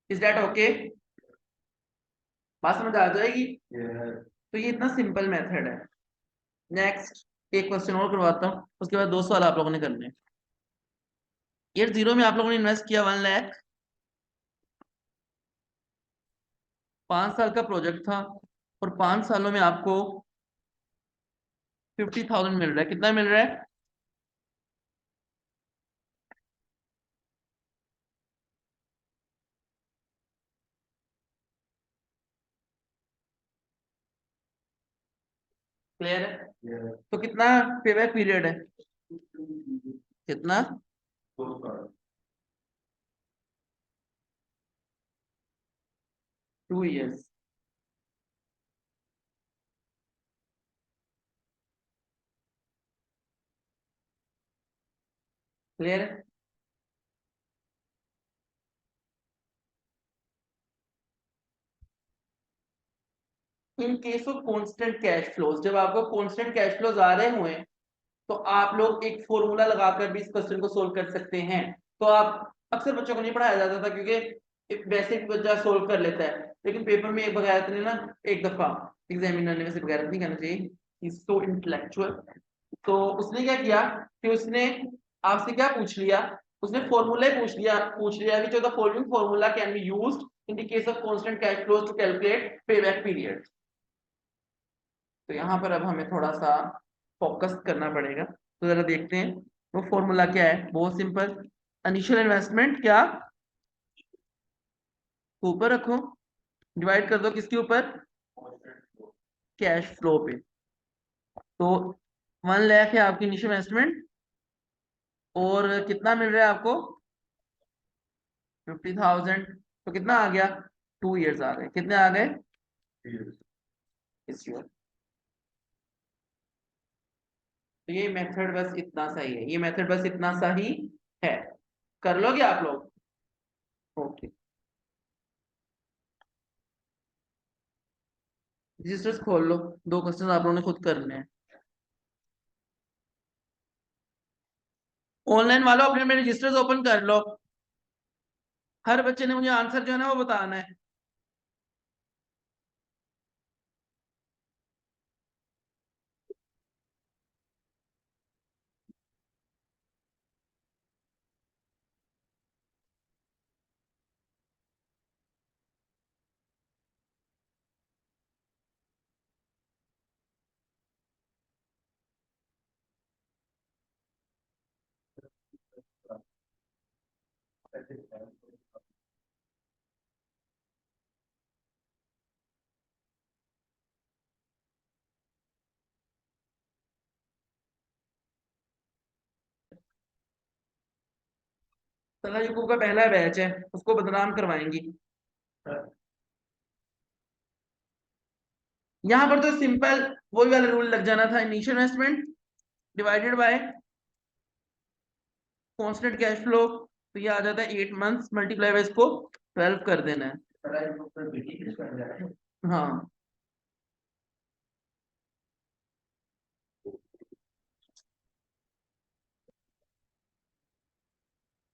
इज दैट ओके, बात समझ आ जाएगी। तो ये इतना सिंपल मेथड है। नेक्स्ट एक क्वेश्चन और करवाता हूँ, उसके बाद 2 सवाल आप लोगों ने करने हैं। ईयर 0 में आप लोगों ने इन्वेस्ट किया 1 लाख, 5 साल का प्रोजेक्ट था और 5 सालों में आपको 50,000 मिल रहा है। कितना मिल रहा है? क्लियर है? तो कितना पेबैक पीरियड है? कितना? 2 इयर्स। क्लियर है? In case of constant cash flows, जब आपको कांस्टेंट कैश फ्लोज आ रहे हुए तो आप लोग एक फॉर्मूला लगाकर भी इस क्वेश्चन को सोल्व कर सकते हैं। तो आप अक्सर बच्चों को नहीं पढ़ाया जाता था क्योंकि बेसिक बच्चा सोल्व कर लेता है, लेकिन पेपर में एक बगैरत ने ना, एक दफा एग्जामिनर ने, वैसे बगैरत नहीं कहना चाहिए, इज सो इंटेलेक्चुअल, तो उसने क्या किया कि उसने आपसे क्या पूछ लिया, उसने फॉर्मूला ही पूछ लिया कि जो the following formula can be used in the case of constant cash flows to calculate payback period. तो यहाँ पर अब हमें थोड़ा सा फोकस करना पड़ेगा, तो जरा देखते हैं वो फॉर्मूला क्या है। बहुत सिंपल, इनिशियल इन्वेस्टमेंट क्या, ऊपर रखो, डिवाइड कर दो किसके ऊपर, कैश फ्लो पे। तो 1 लाख है आपकी इनिशियल इन्वेस्टमेंट और कितना मिल रहा है आपको, 50,000। तो कितना आ गया, 2 इयर्स आ गए। कितने आ गए इस ईयर? तो ये मेथड बस इतना सही है, ये मेथड बस इतना सही है। कर लोगे आप लोग? ओके, रजिस्टर्स खोल लो, 2 क्वेश्चन आप लोगों ने खुद करने हैं। ऑनलाइन वालों अपने अपने रजिस्टर्स ओपन कर लो, हर बच्चे ने मुझे आंसर जो है ना वो बताना है। सला यूकूब का पहला बैच है, उसको बदनाम करवाएंगी। यहाँ पर तो सिंपल वही वाला रूल लग जाना था, initial investment divided by constant cash flow. तो ये आ जाता है 8 मंथ्स मल्टीप्लाई बाय इसको 12 कर देना है। हाँ,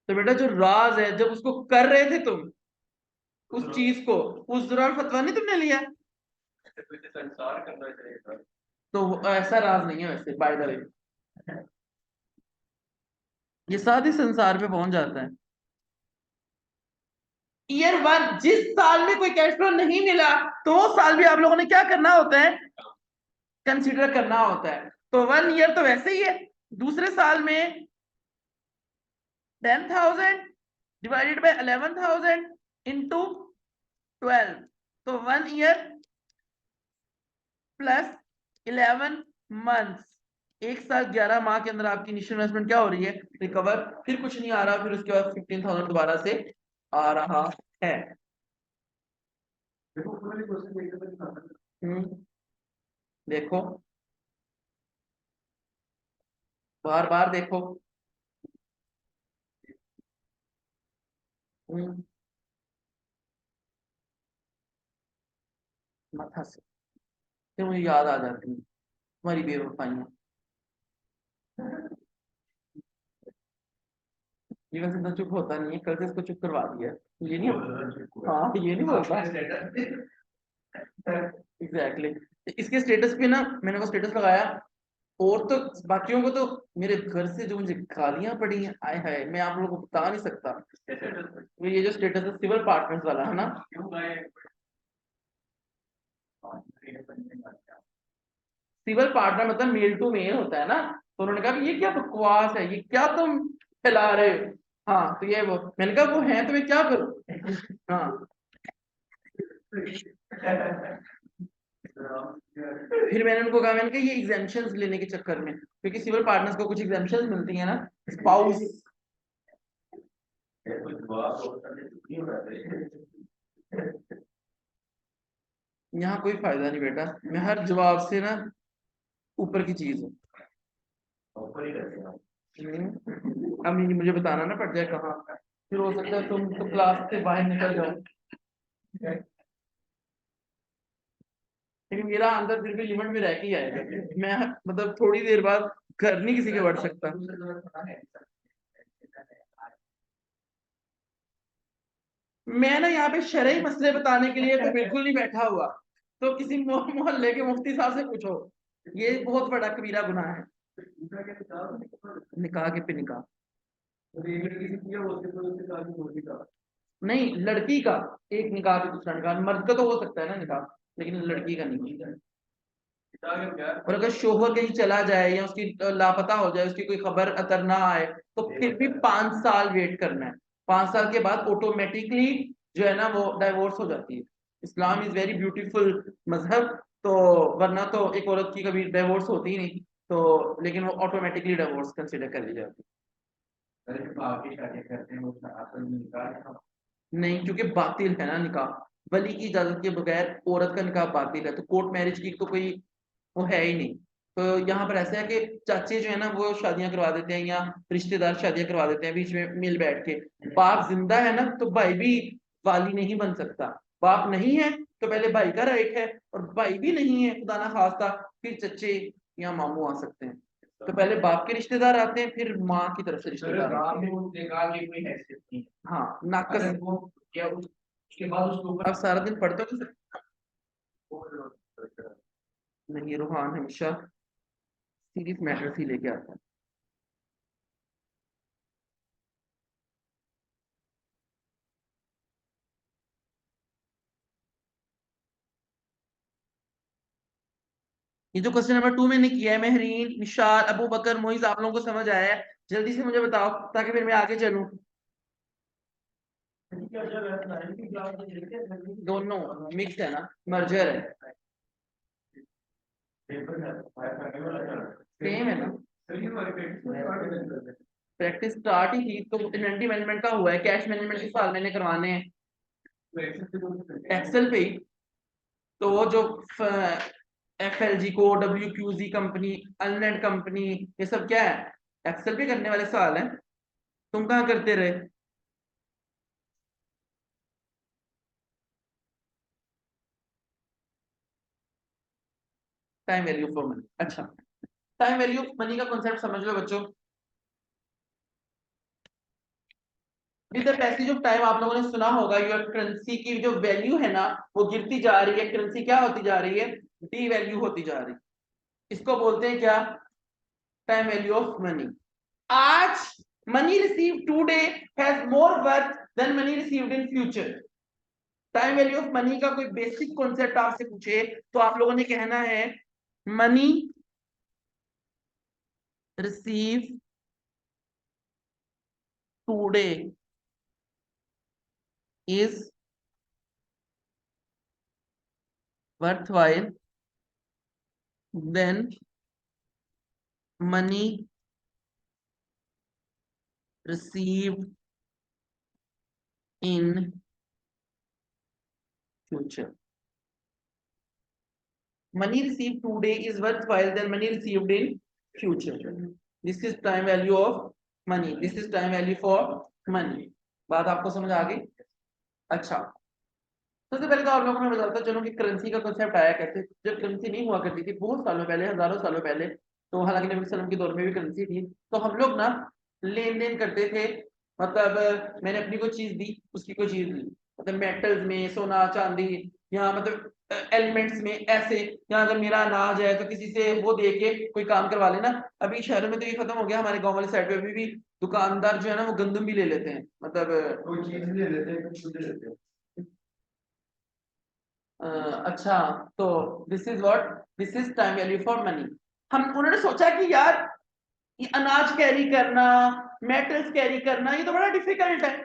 तो बेटा जो राज है, जब उसको कर रहे थे तुम उस चीज को, उस दौरान फतवा नहीं तुमने लिया, तो ऐसा राज नहीं है वैसे, बाय द वे ये साथ ही संसार पे पहुंच जाता है। ईयर 1 जिस साल में कोई कैश फ्लो नहीं मिला तो वो साल भी आप लोगों ने क्या करना होता है, कंसीडर करना होता है। तो 1 ईयर तो वैसे ही है, दूसरे साल में 10,000 डिवाइडेड बाय 11,000 इंटू 12, तो 1 ईयर प्लस 11 मंथ्स, एक साल 11 माह के अंदर आपकी इनिशियल इन्वेस्टमेंट क्या हो रही है, रिकवर। फिर कुछ नहीं आ रहा, फिर उसके बाद 15,000 दोबारा से आ रहा है। देखो, बार बार देखो। हम्म, माथा से फिर मुझे याद आ जाती है तुम्हारी बेवफाइयां। ये वैसे तो चुप होता नहीं है, कल से इसको चुप करवा दिया। ये नहीं होता, हाँ ये नहीं होता एग्जैक्टली। इसके स्टेटस पे ना मैंने वो स्टेटस लगाया, और तो बाकियों को तो मेरे घर से जो मुझे गालियां पड़ी हैं, आय हाय, मैं आप लोगों को बता नहीं सकता। तो ये जो स्टेटस है सिविल पार्टनर्स वाला है ना, सिविल पार्टनर मतलब मेल टू मेल होता है ना, तो उन्होंने कहा कि ये क्या बकवास है, ये क्या तुम फैला रहे हो। हाँ तो ये वो, मैंने कहा वो है तो मैं क्या करूं। हाँ फिर मैंने उनको कहा, मैंने कहा ये एग्जाम्पशंस लेने के चक्कर में, क्योंकि सिविल पार्टनर्स को कुछ एग्जाम्पशंस मिलती है ना, स्पाउस। यहाँ कोई फायदा नहीं बेटा, मैं हर जवाब से ना ऊपर की चीज हूँ। अब ये मुझे बताना ना पड़ जाए कहाँ, फिर हो सकता है तुम तो क्लास से बाहर निकल जाओ, लेकिन मेरा अंदर फिर भी लिमिट में रह के ही आएगा। मैं मतलब थोड़ी देर बाद घर नहीं किसी के बढ़ सकता। मैं ना यहाँ पे शरई मसले बताने के लिए तो बिल्कुल नहीं बैठा हुआ, तो किसी मोहल्ले के मुफ्ती साहब से पूछो, ये बहुत बड़ा कबीरा गुनाह है। निकाह के पे निकाह नहीं, लड़की का एक निकाह पे दूसरा निकाह, मर्द का तो हो सकता है ना निकाह, लेकिन लड़की का नहीं। और अगर शोहर कहीं चला जाए या उसकी लापता हो जाए, उसकी कोई खबर अतर ना आए, तो फिर भी 5 साल वेट करना है। 5 साल के बाद ऑटोमेटिकली जो है ना वो डाइवोर्स हो जाती है। इस्लाम इज वेरी ब्यूटीफुल मजहब, तो वरना तो एक औरत की कभी डाइवोर्स होती ही नहीं, तो लेकिन वो ऑटोमेटिकली डाइवोर्स कंसिडर कर ली जाती है। नहीं, क्योंकि बातिल है ना निकाह, वली की इजाजत के बगैर औरत का निकाह बातिल है, तो कोर्ट मैरिज की तो कोई वो है ही नहीं। तो यहाँ पर ऐसा है कि चाचे जो है ना वो शादियां करवा देते हैं, या रिश्तेदार शादियां करवा देते हैं बीच में मिल बैठ के। बाप जिंदा है ना तो भाई भी वाली नहीं बन सकता, बाप नहीं है तो पहले भाई का राइट है, और भाई भी नहीं है खुदा ना खास्ता, फिर चचे या मामू आ सकते हैं। तो पहले बाप के रिश्तेदार आते हैं, फिर माँ की तरफ से रिश्तेदार आते हैं। हाँ नाकस। अब सारा दिन पढ़ते हो नहीं, रूहान हमेशा सीरियस मैटर्स ही लेके आता है। ये जो क्वेश्चन नंबर 2 मैंने किया है, महरीन, निशार, अबू बकर, मोइज, आप लोगों को समझ आया है? जल्दी से मुझे बताओ ताकि फिर मैं आगे चलूं। दोनों मिक्स है ना, मर्जर है, सेम है ना। प्रैक्टिस स्टार्ट ही थी तो इन्वेंटरी मैनेजमेंट का हुआ है, कैश मैनेजमेंट के साल मैंने करवाने हैं एक्सेल पे ही। तो वो जो FLG को, WQZ कंपनी, अननेट कंपनी, ये सब क्या है, एक्सेल पे करने वाले सवाल हैं। तुम कहाँ करते रहे? टाइम वैल्यू फॉर मनी, अच्छा। टाइम वैल्यू ऑफ मनी का कॉन्सेप्ट समझ लो बच्चों। With the passage of time आप लोगों ने सुना होगा, योर करेंसी की जो वैल्यू है ना वो गिरती जा रही है, करेंसी क्या होती जा रही है, डी वैल्यू होती जा रही है। इसको बोलते हैं क्या, टाइम वैल्यू ऑफ मनी। आज money receive today has more worth than money received in future. Time value of money का कोई बेसिक कॉन्सेप्ट आपसे पूछे तो आप लोगों ने कहना है money receive today is worthwhile than money received in future. Money received today is worthwhile than money received in future. This is time value of money. This is time value for money. बात आपको समझ आ गई? अच्छा, सबसे पहले तो आप लोगों को मैं बताता चलूं कि करेंसी का कांसेप्ट आया कैसे। जब करेंसी नहीं हुआ करती थी बहुत सालों पहले, हजारों सालों पहले, तो हालांकि नबी वसल्लम के दौर में भी करेंसी थी, तो हम लोग ना लेन देन करते थे। मतलब मैंने अपनी कोई चीज दी, उसकी कोई चीज दी, मतलब मेटल्स में सोना चांदी, यहाँ मतलब एलिमेंट्स में ऐसे, या अगर मेरा अनाज है तो किसी से वो दे के कोई काम करवा लेना। अभी शहरों में तो ये खत्म हो गया, हमारे गांव वाले साइड पे अभी भी दुकानदार जो है ना वो गंदम भी ले लेते हैं, मतलब कोई चीज ले लेते हैं, कुछ ले लेते हैं। अच्छा, तो this is time value for money. हम उन्होंने सोचा कि यार ये अनाज कैरी करना, मेटल्स कैरी करना, ये तो बड़ा डिफिकल्ट है,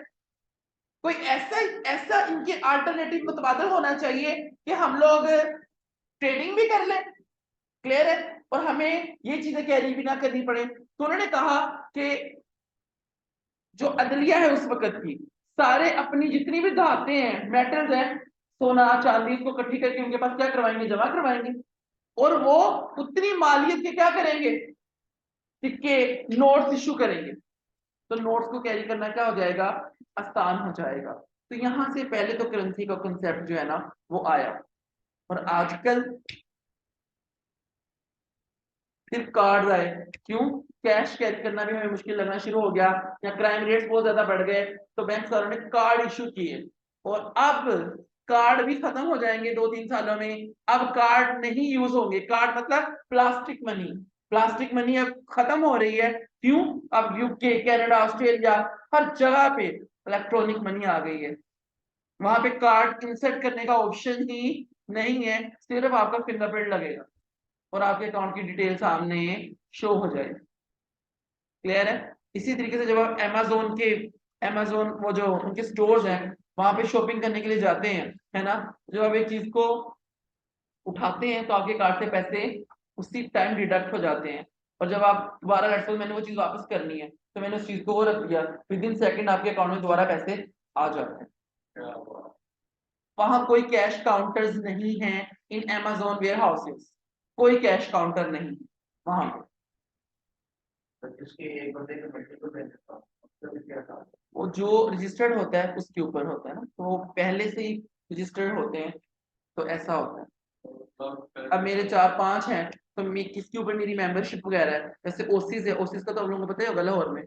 कोई ऐसा ऐसा इनके अल्टरनेटिव मुतबादल होना चाहिए कि हम लोग ट्रेडिंग भी कर लें, क्लियर है, और हमें ये चीजें कैरी भी ना करनी पड़े। तो उन्होंने कहा कि जो अदलिया है उस वक्त की, सारे अपनी जितनी भी धातें हैं, मेटल्स हैं, सोना चांदी, इसको इकट्ठी करके उनके पास क्या करवाएंगे, जमा करवाएंगे, और वो उतनी मालियत के क्या करेंगे, सिक्के नोट्स इशू करेंगे, तो नोट्स को कैरी करना क्या हो जाएगा, आसान हो जाएगा। तो यहां से पहले तो करेंसी का कंसेप्ट जो है ना वो आया, और आजकल फिर कार्ड आए, क्यों, कैश कैरी करना भी हमें मुश्किल लगना शुरू हो गया, या क्राइम रेट्स बहुत ज्यादा बढ़ गए, तो बैंक वालों ने कार्ड इशू किए, और अब कार्ड भी खत्म हो जाएंगे 2-3 सालों में, अब कार्ड नहीं यूज होंगे, कार्ड मतलब प्लास्टिक मनी, प्लास्टिक मनी अब खत्म हो रही है, क्यों, अब यूके कनाडा ऑस्ट्रेलिया हर जगह पे इलेक्ट्रॉनिक मनी आ गई है, वहां पे कार्ड इंसर्ट करने का ऑप्शन ही नहीं है, सिर्फ आपका फिंगरप्रिंट लगेगा और आपके अकाउंट की डिटेल सामने शो हो जाएगी, क्लियर है। इसी तरीके से जब आप अमेजोन वो जो उनके स्टोर्स हैं वहां पे शॉपिंग करने के लिए जाते हैं, है ना, जब आप एक चीज को उठाते हैं तो आपके कार्ड से पैसे उसी टाइम डिडक्ट हो जाते हैं, और जब आप दोबारा लेट्स सपोज मैंने वो चीज वापस करनी है तो मैंने उस चीज को वो रख दिया, विद इन सेकंड आपके अकाउंट में दोबारा पैसे आ जाते हैं। वहां कोई कैश काउंटर्स नहीं है इन अमेजोन वेयर हाउसेस, कोई कैश काउंटर नहीं वहां पे। तो जिसके एक बंदे के मल्टीपल बैंक अकाउंट, तो क्या था? वो जो रजिस्टर्ड होता है उसके ऊपर होता है ना, तो वो पहले से ही रजिस्टर्ड होते हैं, तो ऐसा होता है। अब मेरे 4-5 हैं, तो मैं किसके ऊपर मेरी मेंबरशिप वगैरह है, जैसे ओसिस है, ओसिस का तो आप लोगों को पता ही होगा लाहौर में,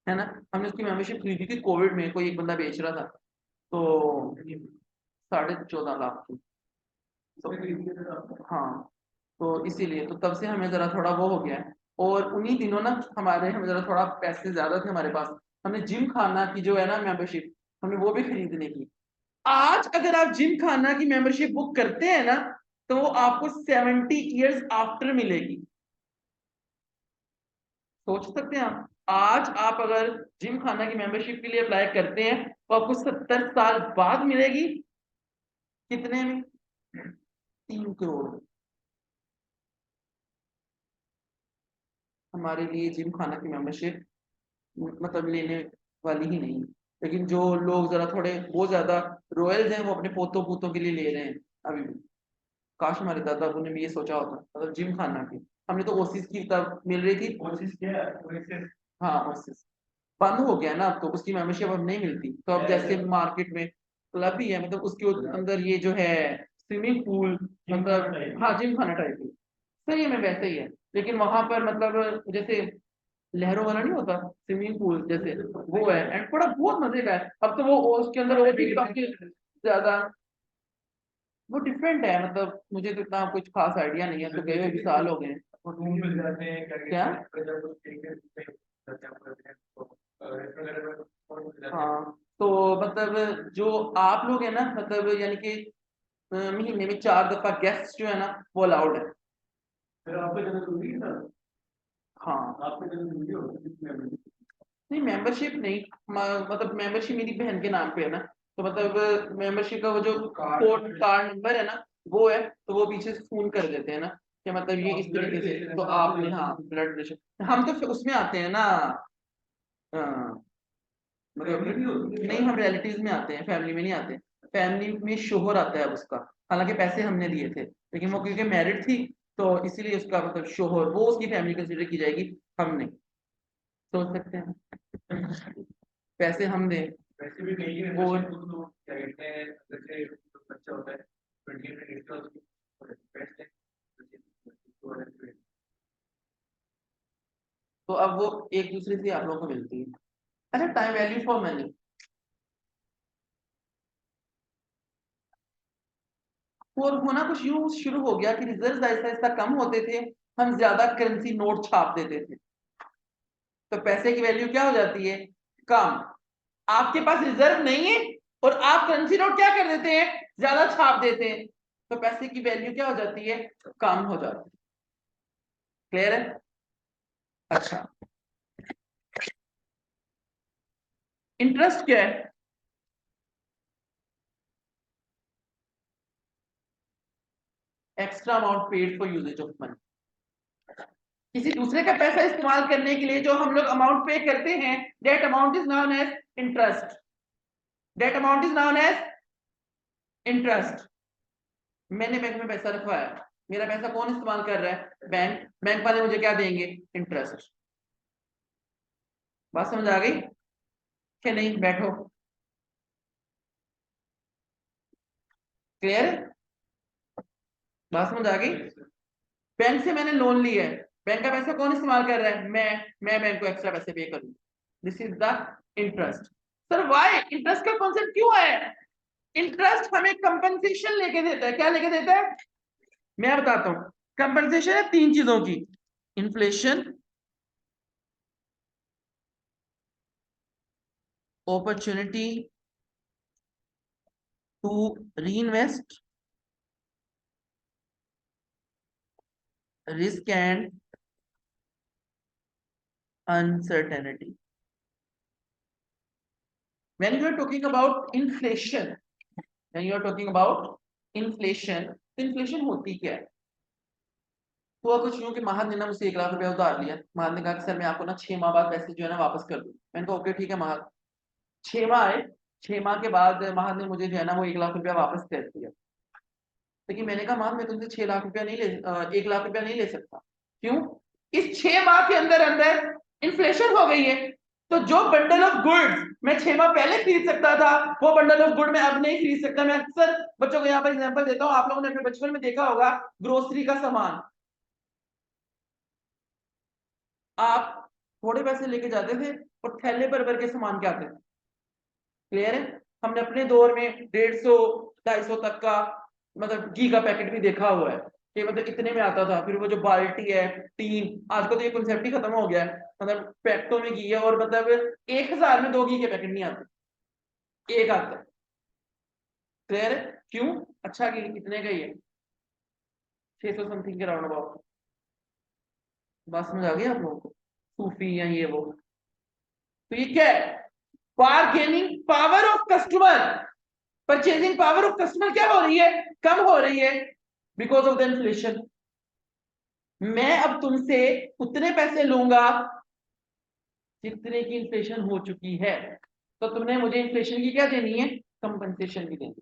है ना, हमने उसकी मेंबरशिप खरीदी थी कोविड में, कोई एक बंदा बेच रहा था, तो 14.5 लाख की, तो हाँ, तो इसीलिए तो तब से हमें जरा थोड़ा वो हो गया है, और उन्हीं दिनों ना हमारे हमें जरा थोड़ा पैसे ज्यादा थे हमारे पास, हमने जिम खाना की जो है ना मेंबरशिप, हमने वो भी खरीदने की। आज अगर आप जिम खाना की मेंबरशिप बुक करते हैं ना तो वो आपको 70 ईयर्स आफ्टर मिलेगी, सोच सकते हैं आप, आज आप अगर जिम खाना की मेंबरशिप के लिए अप्लाई करते हैं तो आपको 70 साल बाद मिलेगी, कितने में, 3 करोड़ में। हमारे लिए जिम खाना की मेंबरशिप मतलब लेने वाली ही नहीं, लेकिन जो लोग जरा थोड़े बहुत ज्यादा रॉयल्स हैं वो अपने पोतों पूतों के लिए ले रहे हैं अभी भी। काश हमारे दादा अबू ने भी ये सोचा होता, मतलब जिम खाना की, हमने तो ओसिस की तब मिल रही थी। कोशिश किया है, कोशिश हाँ ओसिस बंद हो गया ना, अब तो उसकी मेंबरशिप अब नहीं मिलती, तो अब जैसे मार्केट में क्लब ही है, मतलब उसके अंदर ये जो है स्विमिंग पूल, मतलब हाँ जिम खाना टाइप ही सही में वैसे ही है, लेकिन वहां पर मतलब जैसे लहरों वाला नहीं होता स्विमिंग पूल जैसे, वो है, एंड बड़ा बहुत मजे का है, अब तो वो उसके अंदर और भी काफी ज्यादा वो डिफरेंट है, मतलब मुझे तो इतना कुछ खास आइडिया नहीं है, तो गए हुए भी साल हो गए हैं। वो रूम मिल जाते हैं करके, क्या, जब कुछ तरीके से करते हैं तो रेस्टोरेंट में और मिल जाते हैं। हाँ, तो मतलब जो आप लोग हैं ना, मतलब यानी कि महीने में 4 दफा गेस्ट जो है ना वो अलाउड है। फिर आपको जब जरूरी है सर, हाँ, आपको जब जरूरी हो नहीं मेंबरशिप नहीं, मतलब मेंबरशिप मेरी बहन के नाम पे है ना, तो मतलब मेंबरशिप का वो जो कोड कार्ड नंबर है ना वो है, तो वो पीछे से फोन कर देते हैं ना कि मतलब ये इस तरीके से, तो आपने हाँ ब्लड प्रेशर, हम तो फिर उसमें आते हैं ना, मतलब नहीं हम रिलेटिव्स में आते हैं, फैमिली में नहीं आते, फैमिली में शोहर आता है अब उसका, हालांकि पैसे हमने दिए थे, लेकिन वो क्योंकि मैरिड थी तो इसीलिए उसका मतलब शोहर वो उसकी फैमिली कंसिडर की जाएगी, हम नहीं, सोच सकते हैं पैसे हम दें। वैसे भी नहीं है, वो वैसे तो क्या कहते हैं, जैसे बच्चा होता है 20 मिनट का, उसको बेस्ट है तो अब वो एक दूसरे से आप लोगों को मिलती है। अच्छा, टाइम वैल्यू फॉर मनी, और होना कुछ यूं शुरू हो गया कि रिजर्व ऐसा ऐसा कम होते थे, हम ज्यादा करेंसी नोट छाप देते थे, तो पैसे की वैल्यू क्या हो जाती है, कम। आपके पास रिजर्व नहीं है और आप करेंसी नोट क्या कर देते हैं, ज्यादा छाप देते हैं, तो पैसे की वैल्यू क्या हो जाती है, कम हो जाती है। क्लियर है? अच्छा, इंटरेस्ट क्या है? Extra amount paid for usages of money, किसी दूसरे का पैसा इस्तेमाल करने के लिए जो हम लोग अमाउंट पे करते हैं, that amount is known as interest, that amount is known as interest. मैंने बैंक में पैसा रखवाया, मेरा पैसा कौन इस्तेमाल कर रहा है, बैंक, बैंक वाले मुझे क्या देंगे, इंटरेस्ट। बात समझ आ गई कि नहीं? बैठो, क्लियर है? बात समझ आ गई? बैंक से मैंने लोन लिया है, बैंक का पैसा कौन इस्तेमाल कर रहा है, मैं बैंक को एक्स्ट्रा पैसे पे करूँ, this is the interest. Sir why interest का कॉन्सेप्ट क्यों है? इंटरेस्ट हमें कंपनसेशन लेके देता है, क्या लेके देता है, मैं बताता हूं। कंपनसेशन है तीन चीजों की, inflation, opportunity to reinvest, risk and uncertainty. When you are talking about inflation, when you are talking about inflation, तो inflation होती क्या है? हुआ कुछ यूं कि महान ने ना मुझसे 1 लाख रुपया उधार लिया, महान ने कहा कि सर मैं आपको ना 6 माह बाद पैसे जो है ना वापस कर दूं। मैंने कहा ओके ठीक है महान। 6 माह आए, 6 माह के बाद महान ने मुझे जो है ना वो 1 लाख रुपया वापस कर दिया। लेकिन मैंने कहा महान मैं तुमसे 6 लाख रुपया नहीं ले 1 लाख रुपया नहीं ले सकता। क्यों? इस 6 माह के अंदर अंदर इन्फ्लेशन हो गई है, तो जो बंडल ऑफ गुड्स मैं 6 माह पहले खरीद सकता था, वो बंडल ऑफ गुड मैं अब नहीं खरीद सकता। मैं अक्सर बच्चों को यहाँ पर एग्जांपल देता हूँ, आप लोगों ने अपने बचपन में देखा होगा, ग्रोसरी का सामान आप थोड़े पैसे लेके जाते थे और थैले पर भर के सामान के आते थे। क्लियर है? हमने अपने दौर में 150 250 तक का मतलब घी का पैकेट भी देखा हुआ है कि मतलब इतने में आता था। फिर वो जो बाल्टी है, टीन, आज तो ये कॉन्सेप्ट ही खत्म हो गया है, मतलब पैकेटों में घी है और मतलब 1000 में 2 घी के पैकेट नहीं आते, एक आता है। क्लियर है? क्यों? अच्छा घी कितने का ही है, 600 समथिंग के राउंड अबाउट। बात समझ आ गई आप लोगों को? सूफी या ये वो, तो ये क्या है, bargaining power of customer, purchasing power of customer क्या हो रही है, कम हो रही है बिकॉज ऑफ द इन्फ्लेशन। मैं अब तुमसे उतने पैसे लूंगा जितने की इन्फ्लेशन हो चुकी है, तो तुमने मुझे इन्फ्लेशन की क्या देनी है, कंपनसेशन भी देनी।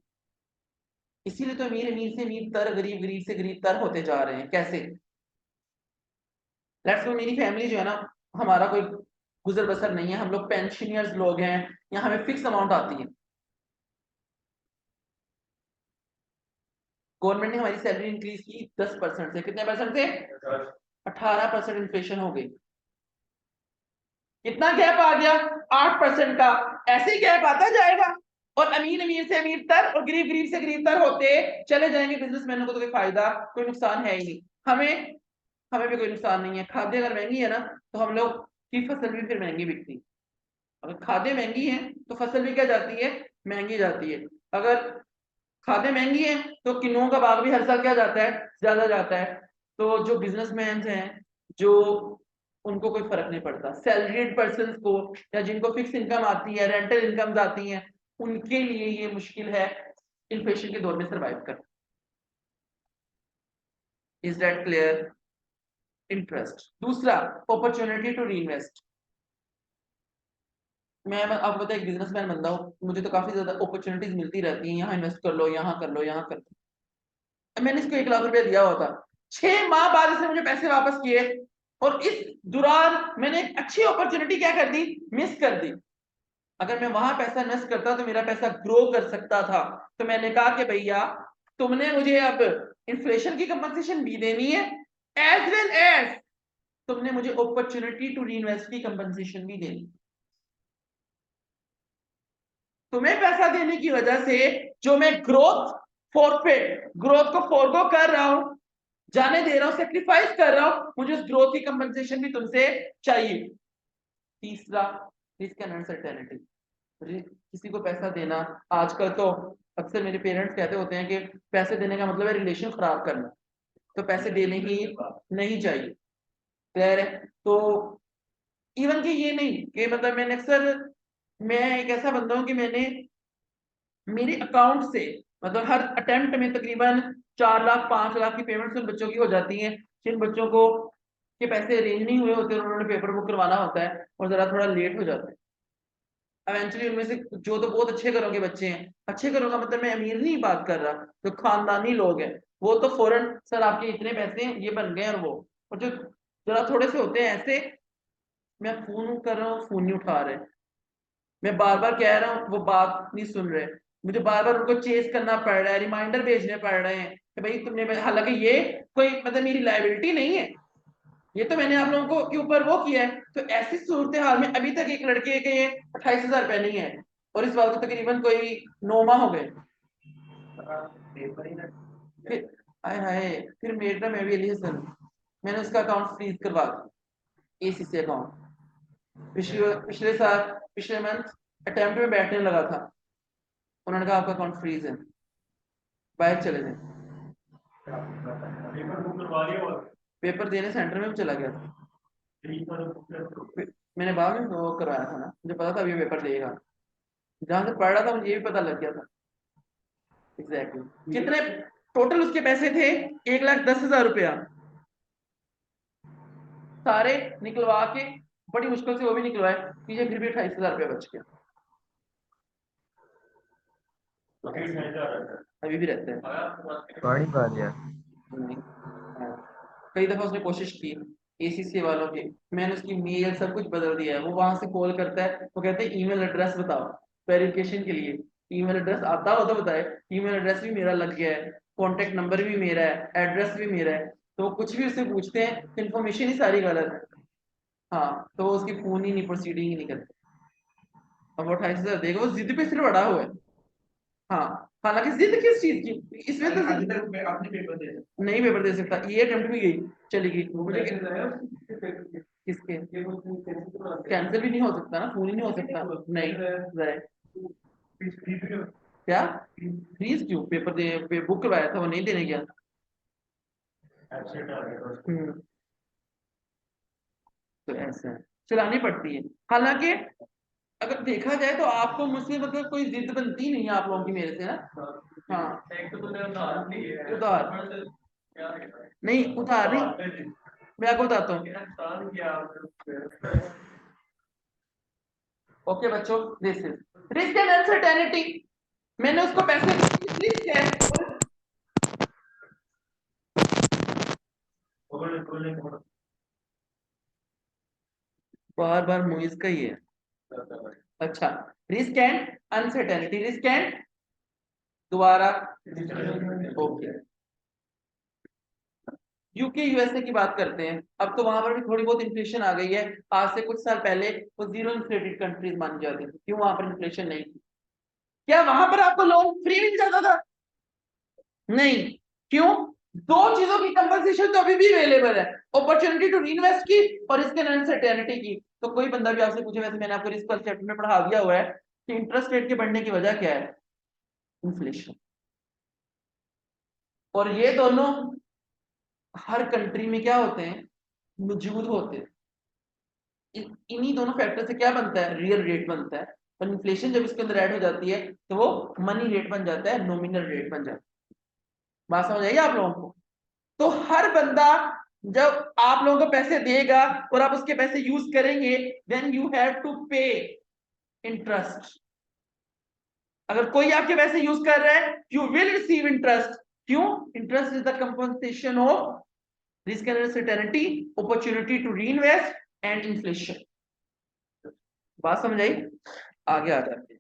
इसीलिए तो अमीर अमीर से अमीर तर, गरीब गरीब से गरीब तर होते जा रहे हैं। कैसे? लेट्स मेरी फैमिली जो है ना, हमारा कोई गुजर बसर नहीं है, हम लोग पेंशनियर्स लोग हैं, या हमें फिक्स अमाउंट आती है। गवर्नमेंट ने हमारी सैलरी इंक्रीज की 10% से, कितने परसेंट से, 18% इन्फ्लेशन हो गई। कितना गैप आ गया, 8% का। ऐसे ही गैप आता जाएगा और अमीर अमीर से अमीर तर और गरीब गरीब से गरीब तर होते चले जाएंगे। बिजनेसमैनों को तो कोई फायदा, कोई नुकसान है ही नहीं। हमें हमें भी कोई नुकसान नहीं है। खाद्य अगर महंगी है ना, तो हम लोग की फसल भी फिर महंगी बिकती। अगर खाद्य महंगी है तो फसल भी क्या जाती है, महंगी जाती है। अगर खाद्य महंगी है तो किन्नुओं का भाव भी हर साल क्या जाता है, ज्यादा जाता है। तो जो बिजनेसमैन हैं, जो उनको कोई फर्क नहीं पड़ता, सैलरीड पर्सन को या जिनको फिक्स इनकम आती है, रेंटल इनकम्स आती हैं, उनके लिए ये मुश्किल है इन्फ्लेशन के दौर में सरवाइव करना। Is that clear? इंटरेस्ट। दूसरा, अपॉर्चुनिटी टू रीइन्वेस्ट। मैं आपको पता है एक बिजनेसमैन बंदा हूँ, मुझे तो काफी ज्यादा अपॉर्चुनिटीज मिलती रहती हैं, यहाँ इन्वेस्ट कर लो, यहाँ कर लो, यहाँ कर लो। मैंने इसको 1 लाख रुपया दिया हुआ था, 6 माह बाद इसने मुझे पैसे वापस किए, और इस दौरान मैंने एक अच्छी अपॉर्चुनिटी क्या कर दी, मिस कर दी। अगर मैं वहां पैसा इन्वेस्ट करता तो मेरा पैसा ग्रो कर सकता था। तो मैंने कहा कि भैया तुमने मुझे अब इन्फ्लेशन की कंपनसेशन भी देनी है, एज वेल एज तुमने मुझे अपॉर्चुनिटी टू रीइन्वेस्ट की कंपनसेशन भी देनी। तुम्हें पैसा देने की वजह से जो मैं ग्रोथ फॉरफिट, ग्रोथ को फोरगो कर रहा हूं, जाने दे रहा हूं, सेक्रीफाइस कर रहा हूं, मुझे उस ग्रोथ की कंपनसेशन भी तुमसे चाहिए। तीसरा, रिस्क एंड अनसर्टेनिटी। किसी को पैसा देना, आजकल तो अक्सर मेरे पेरेंट्स कहते होते हैं कि पैसे देने का मतलब है रिलेशन खराब करना, तो पैसे देने ही नहीं चाहिए। क्लियर है? तो इवन कि ये नहीं कि मतलब मैंने अक्सर, मैं एक ऐसा बंदा हूं कि मैंने मेरे अकाउंट से मतलब हर अटेम्प्ट में तकरीबन 4 लाख 5 लाख की पेमेंट उन बच्चों की हो जाती है जिन बच्चों को के पैसे अरेंज नहीं हुए होते, उन्होंने पेपर बुक करवाना होता है और जरा थोड़ा लेट हो जाता है। एवेंचुअली उनमें से जो तो बहुत अच्छे घरों के बच्चे हैं, अच्छे घरों का मतलब मैं अमीर नहीं बात कर रहा, जो खानदानी लोग हैं वो तो फौरन सर आपके इतने पैसे ये बन गए और वो, और जो जरा थोड़े से होते हैं ऐसे, मैं फोन कर रहा हूँ फोन नहीं उठा रहे, मैं बार बार कह रहा हूँ वो बात नहीं सुन रहे, मुझे बार बार उनको चेस करना पड़ रहा है, रिमाइंडर भेजने पड़ रहे हैं कि भाई तुमने, हालांकि ये कोई मतलब मेरी लायबिलिटी नहीं है, ये तो मैंने आप लोगों को के ऊपर वो किया है। तो ऐसी सूरत हाल में अभी तक एक लड़के के 28,000 रुपये नहीं है और इस बात को तकरीबन कोई 9 माह हो गए। फिर हाय हाय, फिर मेरा मैं भी अली हसन, मैंने उसका अकाउंट फ्रीज करवा दिया, एसीसी अकाउंट। पिछले साल, पिछले मंथ अटेम्प्ट में बैठने लगा था, उन्होंने कहा आपका अकाउंट फ्रीज है, बाहर चले जाए। पेपर देने सेंटर में भी चला गया था, मैंने बाद में वो करवाया था ना, मुझे पता था अभी पेपर देगा, जहां से पढ़ रहा था मुझे ये भी पता लग गया था एग्जैक्टली कितने टोटल उसके पैसे थे। 1,10,000 रुपया सारे निकलवा के, बड़ी मुश्किल से वो भी निकलवाए, पीछे फिर भी 28,000 रुपया बच गया, अभी भी रहते हैं। बड़ी बात है। कई दफा उसने कोशिश की एसीसी वालों की, मैंने उसकी मेल सब कुछ बदल दिया है, वो वहां से कॉल करता है, वो कहते हैं ईमेल एड्रेस बताओ वेरिफिकेशन के लिए, ईमेल एड्रेस आता हो तो बताए, ईमेल एड्रेस भी मेरा लग गया है, कॉन्टेक्ट नंबर भी मेरा है, एड्रेस भी मेरा है, तो कुछ भी उससे पूछते हैं इन्फॉर्मेशन ही सारी गलत है। हाँ, तो वो उसकी फोन ही नहीं, प्रोसीडिंग ही नहीं करते। अब वो 28,000 देगा, वो जिद पे सिर्फ अड़ा हुआ है। हाँ, हालांकि जिद किस चीज की, इसमें तो अभी तक मैं अपने पेपर दे नहीं पेपर दे सकता, ये अटेम्प्ट भी गई चली गई, मुझे किसके कैंसिल भी नहीं हो सकता ना, फोन ही नहीं हो सकता, नहीं राइट। क्या फीस क्यों, पेपर दे बुक करवाया था वो नहीं देने गया। तो ऐसा है, चलानी पड़ती है। हालांकि अगर देखा जाए तो आपको मुझसे मतलब कोई जिद बनती नहीं है आप लोगों की मेरे से ना। हाँ, उधार नहीं, उधार नहीं, मैं आपको बताता हूँ। ओके बच्चों, this is risk and uncertainty. मैंने उसको पैसे, रिस्क है, बार बार मुइज का ही है। अच्छा, risk and uncertainty, risk and दोबारा, ओके, यूके यूएसए की बात करते हैं। अब तो वहां पर भी थोड़ी बहुत इन्फ्लेशन आ गई है, आज से कुछ साल पहले वो जीरो इन्फ्लेटेड कंट्रीज मानी जाती थी, क्यों वहां पर इन्फ्लेशन नहीं थी। क्या वहां पर आपको लोन फ्री मिल जाता था? नहीं, क्यों? दो चीजों की कंपनसेशन तो अभी भी अवेलेबल है, अपॉर्चुनिटी टू इन्वेस्ट की और इसके अनसर्टेनिटी की। तो कोई बंदा भी आपसे पूछे, वैसे मैंने आपको रिस्क चैप्टर में पढ़ा दिया हुआ है कि इंटरेस्ट रेट के बढ़ने की वजह क्या है, इन्फ्लेशन। और ये दोनों हर कंट्री में क्या होते हैं, मौजूद होते हैं। इन्हीं दोनों फैक्टर से क्या बनता है, रियल रेट बनता है। और इन्फ्लेशन जब इसके अंदर ऐड हो जाती है तो वो मनी रेट बन जाता है, नॉमिनल रेट बन जाता है। बात समझ आई आप लोगों को? तो हर बंदा जब आप लोगों को पैसे देगा और आप उसके पैसे यूज करेंगे, then you have to pay interest. अगर कोई आपके पैसे यूज कर रहा है, यू विल रिसीव इंटरेस्ट। क्यों? Interest is the compensation of risk and uncertainty, opportunity to reinvest and inflation. बात समझ आई? आगे आ जाते हैं।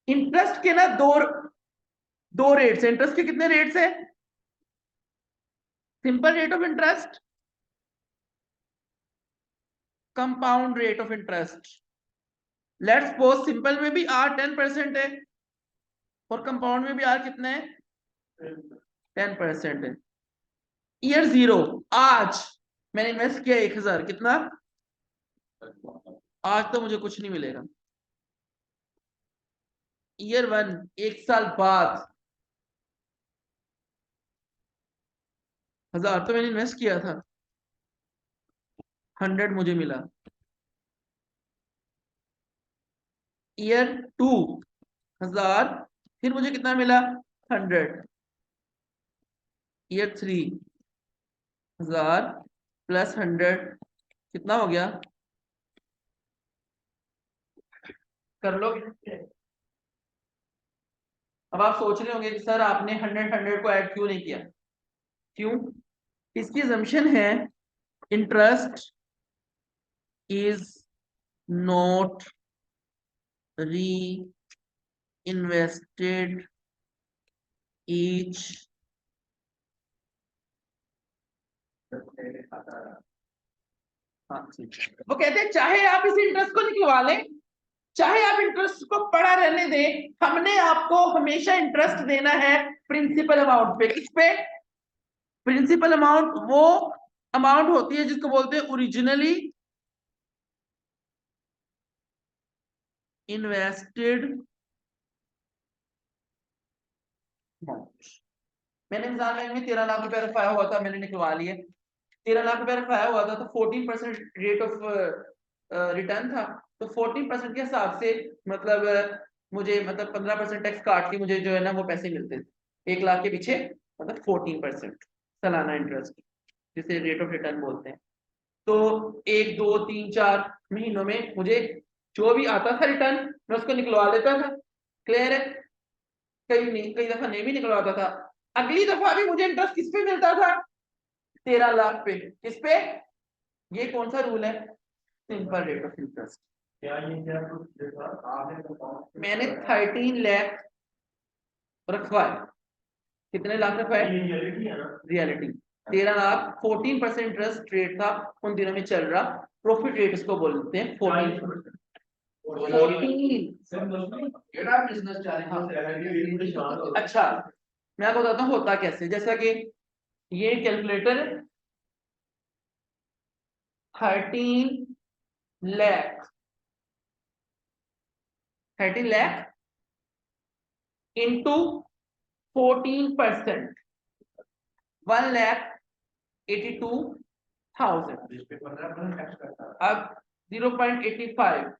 इंटरेस्ट के ना दो रेट्स है। इंटरेस्ट के कितने रेट्स है? Simple rate of interest, compound rate of interest. Let's suppose simple में भी R 10% है, और कंपाउंड में भी आर कितना है 10% है। ईयर 0 आज मैंने इन्वेस्ट किया 1000, कितना? आज तो मुझे कुछ नहीं मिलेगा। ईयर 1 1 साल बाद 1000 तो मैंने इन्वेस्ट किया था, 100 मुझे मिला। ईयर 2 1000, फिर मुझे कितना मिला 100। ईयर 3 1000 प्लस 100 कितना हो गया? कर लो। अब आप सोच रहे होंगे कि सर आपने 100 को ऐड क्यों नहीं किया? क्यों? इसकी assumption है इंटरेस्ट इज नॉट री इन्वेस्टेड ईच वो कहते हैं चाहे आप इस इंटरेस्ट को निकलवा लें, चाहे आप इंटरेस्ट को पड़ा रहने दें, हमने आपको हमेशा इंटरेस्ट देना है प्रिंसिपल अमाउंट पे। किस पे? प्रिंसिपल अमाउंट वो अमाउंट होती है जिसको बोलते हैं ओरिजिनली इन्वेस्टेड अमाउंट। मैंने मिसाल में 13 लाख रुपया रखाया हुआ था, मैंने निकलवा लिए। 13 लाख रुपया रखाया हुआ था तो 14% रेट ऑफ रिटर्न था, तो 14% के हिसाब से मतलब मुझे मतलब 15% टैक्स काट के मुझे जो है ना वो पैसे मिलते थे 1 लाख के पीछे, मतलब 14% सालाना इंटरेस्ट, जिसे रेट ऑफ रिटर्न बोलते हैं। तो 1 2 3 4 महीनों में मुझे जो भी आता था रिटर्न मैं उसको निकलवा लेता था। क्लियर है? कई दफा नहीं भी निकलवाता था। अगली दफा भी मुझे इंटरेस्ट किस पे मिलता था? 13 लाख पे। किस पे? ये कौन सा रूल है? Simple rate of interest. मैंने 13 लाख रखवाए। कितने लाख रखवाए? रियलिटी 13 लाख, 14% इंटरेस्ट रेट था उन दिनों में चल रहा। प्रॉफिट रेट इसको बोलते हैं 14। अच्छा, मैं आपको बताता हूँ होता कैसे। जैसा कि ये कैलकुलेटर 13 लाख 13 लाख इंटू 14%, 1,82,000। अब 0.85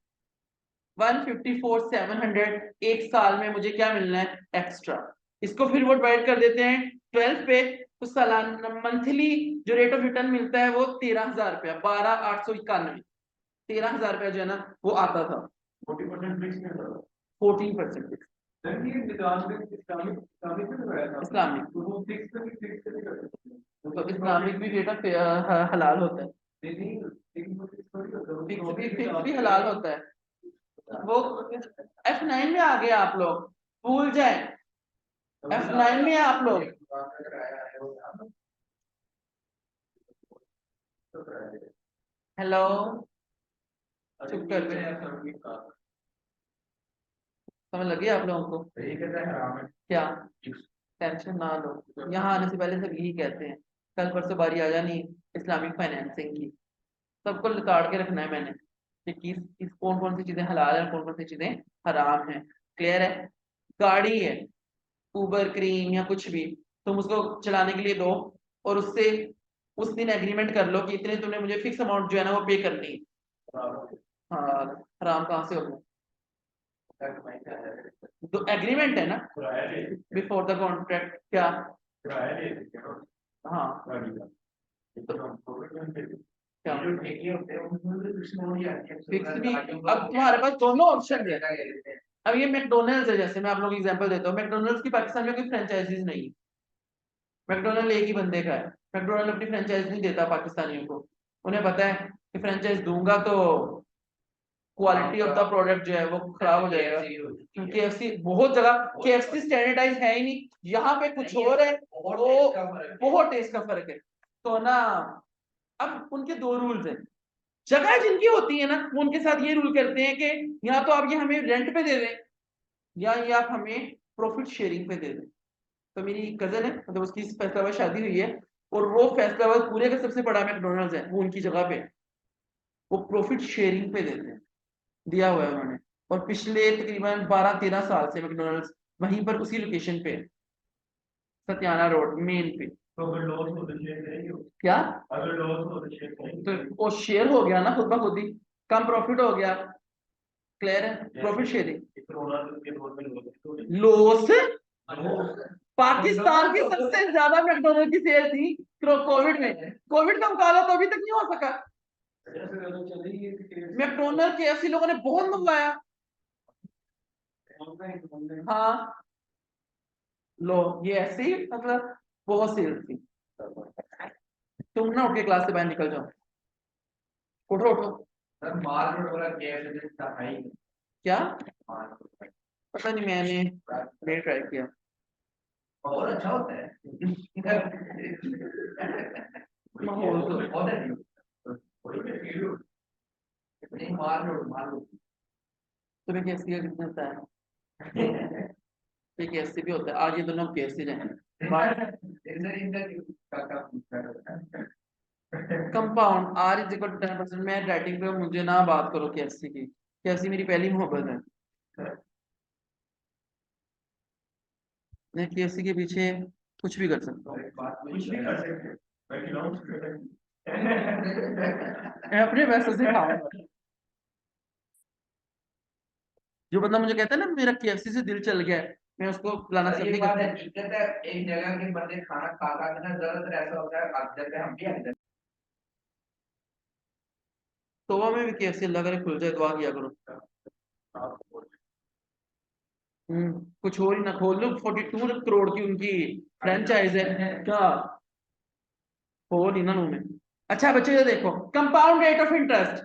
154,700 एक साल में मुझे क्या मिलना है एक्स्ट्रा। इसको फिर वो डिवाइड कर देते हैं 12 पे, तो सालाना मंथली जो रेट ऑफ रिटर्न मिलता है वो 13,000 रुपया, 12,891, 13,000 रुपया जो है ना वो आता था। 14% इस्लामिक भी बेटा हलाल होता है, फिक्स भी हलाल होता है। वो F9 में आ गए आप लोग, भूल जाए F9 में आप लोग। हेलो, चुप कर गए। समझ लगी आप लोगों को? क्या टेंशन ना लो, यहाँ आने से पहले सब यही कहते हैं कल परसों बारी आ जानी इस्लामिक फाइनेंसिंग की। सबको लिकाड़ के रखना है मैंने कि किस कौन कौन सी चीजें हलाल है, कौन कौन सी चीजें हराम है। क्लियर है? गाड़ी है, उबर क्रीम या कुछ भी, तुम उसको चलाने के लिए दो और उससे उस दिन एग्रीमेंट कर लो कि इतने तुमने मुझे फिक्स अमाउंट जो है ना वो पे करनी है। हाँ, हराम कहाँ से होगा? तो एग्रीमेंट है ना बिफोर द कॉन्ट्रैक्ट। क्या? हाँ, फिक्स भी। अब तुम्हारे पास दोनों ऑप्शन है। अब ये मैकडोनल्ड्स है, जैसे मैं आप लोगों को एग्जांपल देता हूँ, मैकडोनल्ड्स की पाकिस्तान में कोई फ्रेंचाइजीज नहीं है। मैकडोनल्ड एक ही बंदे का है। मैकडोनल्ड अपनी फ्रेंचाइज नहीं देता पाकिस्तानियों को, उन्हें पता है कि फ्रेंचाइज दूंगा तो क्वालिटी ऑफ द प्रोडक्ट जो है वो खराब हो जाएगा। क्योंकि KFC बहुत जगह KFC स्टैंडर्डाइज है ही नहीं, यहाँ पे कुछ और है, वो बहुत टेस्ट का फर्क है। तो ना अब उनके दो रूल्स हैं। जगह जिनकी होती है ना वो उनके साथ ये रूल करते हैं कि या तो आप ये हमें रेंट पे दे दें या ये आप हमें प्रॉफिट शेयरिंग पे दे दें। तो मेरी कजन है, मतलब उसकी फैसलाबाद शादी हुई है, और वो फैसलाबाद पूरे का सबसे बड़ा मैकडोनल्ड्स है, वो उनकी जगह पे है। वो प्रॉफिट शेयरिंग पे देते हैं, दिया हुआ है उन्होंने। और पिछले तकरीबन 12-13 साल से मैकडोनल्ड्स वहीं पर उसी लोकेशन पे है, सत्याना रोड मेन पे। तो अगर लॉस हो तो शेयर करेंगे वो? क्या? अगर लॉस हो तो शेयर करेंगे? तो वो शेयर हो गया ना खुद ब खुद ही, कम प्रॉफिट हो गया, क्लियर है, प्रॉफिट शेयरिंग। कोरोना के दौर में लॉस लॉस हो पाकिस्तान की सबसे ज्यादा मैकडोनल्ड की सेल थी कोविड में, कोविड का मुकाबला तो अभी तक नहीं हो सका। मैकडोनल्ड KFC लोगों ने बहुत मंगवाया। हाँ, लो ये ऐसे ही, मतलब बहुत सेल थी। तुम ना उठ के क्लास से बाहर निकल जाओ, उठो उठो। सर माल रोड वाला कैश था भाई। क्या? माल रोड पता नहीं, मैंने नहीं ट्राई किया। बहुत अच्छा होता है। माहौल तो बहुत है नहीं, माल रोड तुम्हें KFC का कितना होता है? ये KFC भी होता है, आज ये दोनों KFC जाएंगे। Compound R is equal to 10%। मैं राइटिंग पे हूं, मुझे ना बात करो KFC की, KFC मेरी पहली मोहब्बत है। मैं KFC के पीछे कुछ भी कर सकता हूँ, कुछ भी कर सकते हैं। मैं खिलाऊं? मैं अपने पैसों से खाऊंगा। जो बंदा मुझे कहता है ना मेरा KFC से दिल चल गया है, मैं उसको लाना ये नहीं बात करता। है, दिक्कत है एक जगह के बंदे खाना खा खा के ना ज्यादातर ऐसा होता है, अब जैसे हम भी आते हैं। तो वो में भी KFC अल्लाह करे खुल जाए, दुआ किया करो। कुछ और ही ना खोल लो, 42 करोड़ की उनकी फ्रेंचाइज है क्या, हो नहीं ना मुंह में। अच्छा बच्चे ये देखो, कंपाउंड रेट ऑफ इंटरेस्ट,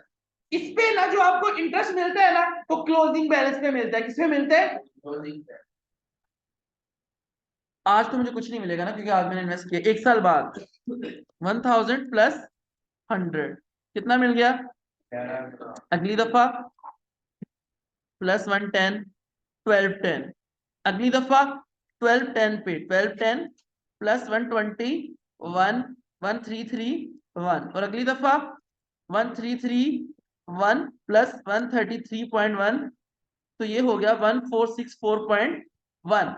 इस पे ना जो आपको इंटरेस्ट मिलता है ना, वो क्लोजिंग बैलेंस पे मिलता है। किसपे मिलता है? आज तो मुझे कुछ नहीं मिलेगा ना, क्योंकि आज मैंने इन्वेस्ट किया। एक साल बाद 1000 प्लस 100 कितना मिल गया? अगली दफा +110 1210, अगली दफा 1210 पे 1210 +120 1331, और अगली दफा 1331 +133.1, तो ये हो गया 1464.1।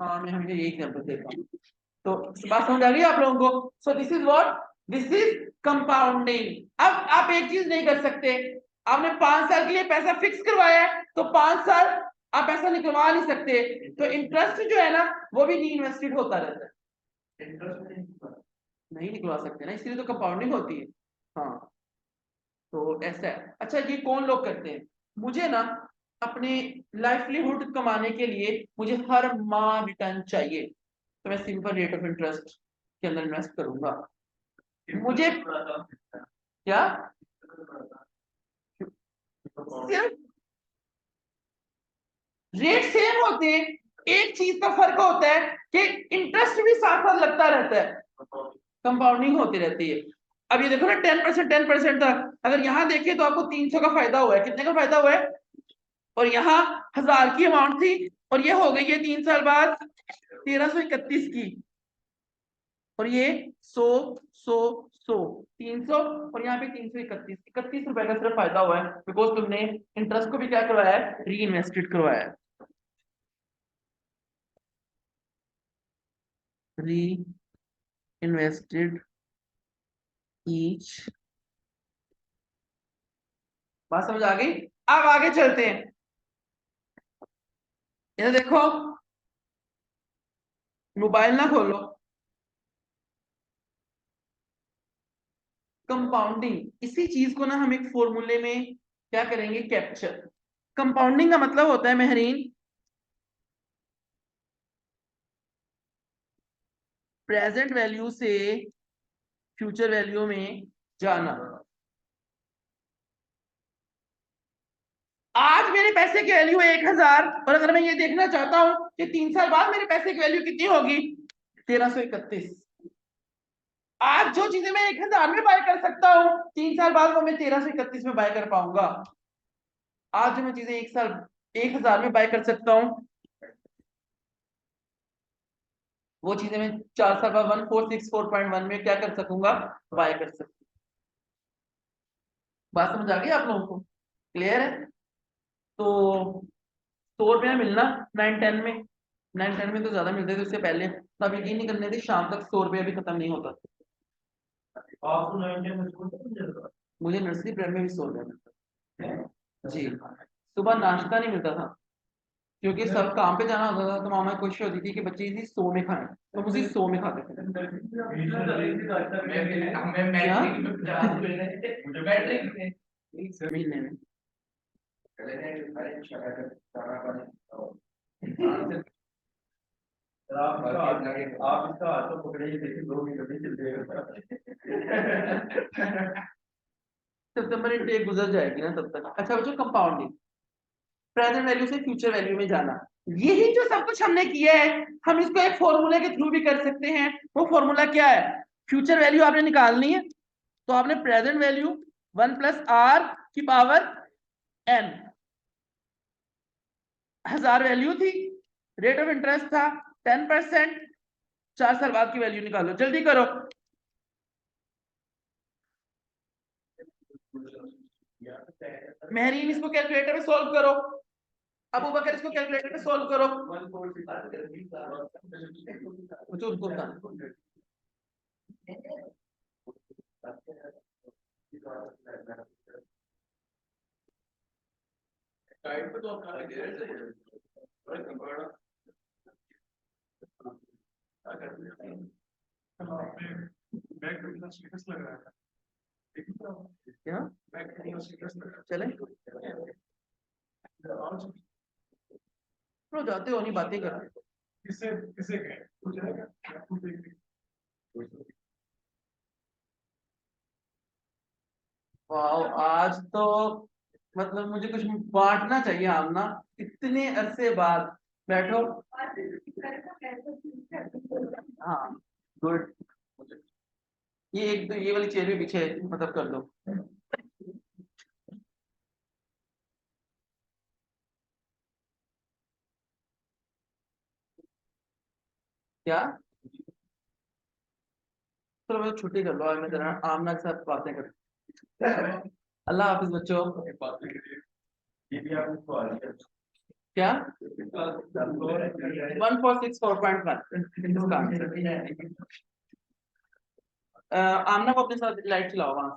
हाँ, मैं हमें यही एग्जांपल देता हूँ। तो बात समझ आ गई आप लोगों को? So this is what, this is compounding. अब आप एक चीज नहीं कर सकते, आपने 5 साल के लिए पैसा फिक्स करवाया है, तो 5 साल आप पैसा निकलवा नहीं सकते। तो इंटरेस्ट जो है ना, वो भी री इन्वेस्टेड होता रहता है। नहीं निकलवा सकते ना, इसलिए तो कंपाउंडिंग होती है। हाँ, तो ऐसा है। अच्छा, ये कौन लोग करते हैं? मुझे ना अपने लाइवलीहुड कमाने के लिए मुझे हर माह रिटर्न चाहिए, तो मैं सिंपल रेट ऑफ इंटरेस्ट के अंदर इन्वेस्ट करूंगा। मुझे क्या सिर्फ रेट सेम होते हैं, एक चीज का फर्क होता है कि इंटरेस्ट भी साथ साथ लगता रहता है, कंपाउंडिंग होती रहती है। अब ये देखो ना, 10% था, अगर यहाँ देखें तो आपको 300 का फायदा हुआ है। कितने का फायदा हुआ है? और यहाँ 1000 की अमाउंट थी, और ये हो गई है 3 साल बाद 1331 की, और ये 100 100 100 300, और यहाँ पे 331 रुपए का सिर्फ फायदा हुआ है, बिकॉज तुमने इंटरेस्ट को भी क्या करवाया है? री इन्वेस्टेड करवाया है। री इन्वेस्टेड ईच। बात समझ आ गई? अब आगे चलते हैं। ये देखो, मोबाइल ना खोलो, कंपाउंडिंग इसी चीज को ना हम एक फॉर्मूले में क्या करेंगे? कैप्चर। कंपाउंडिंग का मतलब होता है महरीन, प्रेजेंट वैल्यू से फ्यूचर वैल्यू में जाना। आज मेरे पैसे की वैल्यू है 1000, और अगर मैं ये देखना चाहता हूं कि 3 साल बाद मेरे पैसे की वैल्यू कितनी होगी, 1331। आज जो चीजें मैं 1000 में बाय कर सकता हूँ, 3 साल बाद वो मैं 1331 में बाय कर पाऊंगा। आज जो मैं चीजें 1000 में बाय कर सकता हूँ, वो चीजें मैं 4 साल बाद 1464.1 में क्या कर सकूंगा, बाय कर सकूंगा। बात समझ आ गई आप लोगों को, क्लियर है? तो 100 रुपया मिलना 9-10 में, 9-10 में तो ज्यादा मिलते थे, उससे पहले तो आप यकीन नहीं करने थे, शाम तक 100 रुपया भी खत्म नहीं होता। आपको 9 में स्कूल में मिलता मुझे नर्सरी प्राइम में भी 100 रुपया मिलता था जी। सुबह नाश्ता नहीं मिलता था क्योंकि सब काम पे जाना होता था, तो मामा खुश होती थी कि बच्चे इसी 100 में खाएं, तो मुझे 100 में खाते थे। क्या महीने में? आप इसका हाथ तो पकड़े ही देखिए 2 मिनट में चल जाएगा। सितंबर इनटेक गुजर जाएगी ना तब तक। अच्छा बच्चों, कंपाउंडिंग, प्रेजेंट वैल्यू से फ्यूचर वैल्यू में जाना, यही जो सब कुछ हमने किया है, हम इसको एक फॉर्मूले के थ्रू भी कर सकते हैं। वो फॉर्मूला क्या है? फ्यूचर वैल्यू आपने निकालनी है, तो आपने प्रेजेंट वैल्यू 1 + r की पावर n, 1000 वैल्यू थी, रेट ऑफ इंटरेस्ट था 10%, 4 साल बाद की वैल्यू निकालो, जल्दी करो। मेहरीन इसको कैलकुलेटर में सॉल्व करो, अबू बकर इसको कैलकुलेटर में सॉल्व करो। बच्चों उनको बताना। टाइप पे तो आप खाने दे रहे थे बड़ा compound back to the status लग रहा है क्या बैक टू द स्टेटस लग रहा चले? है तो जाते हो नहीं बातें कर। किसे किसे गए कुछ रहेगा आपको देखिए वाह, आज तो मतलब मुझे कुछ बांटना चाहिए आमना, इतने अरसे बाद बैठो। हाँ गुड, ये एक तो ये वाली चेयर भी पीछे मतलब कर दो। क्या? चलो मैं छुट्टी कर लो, आज मैं जरा आमना के साथ बातें कर। अल्लाह हाफिज बच्चों। ये भी आपको आ गया क्या 1464.1 आमना को अपने साथ लाइट चलाओ वहां।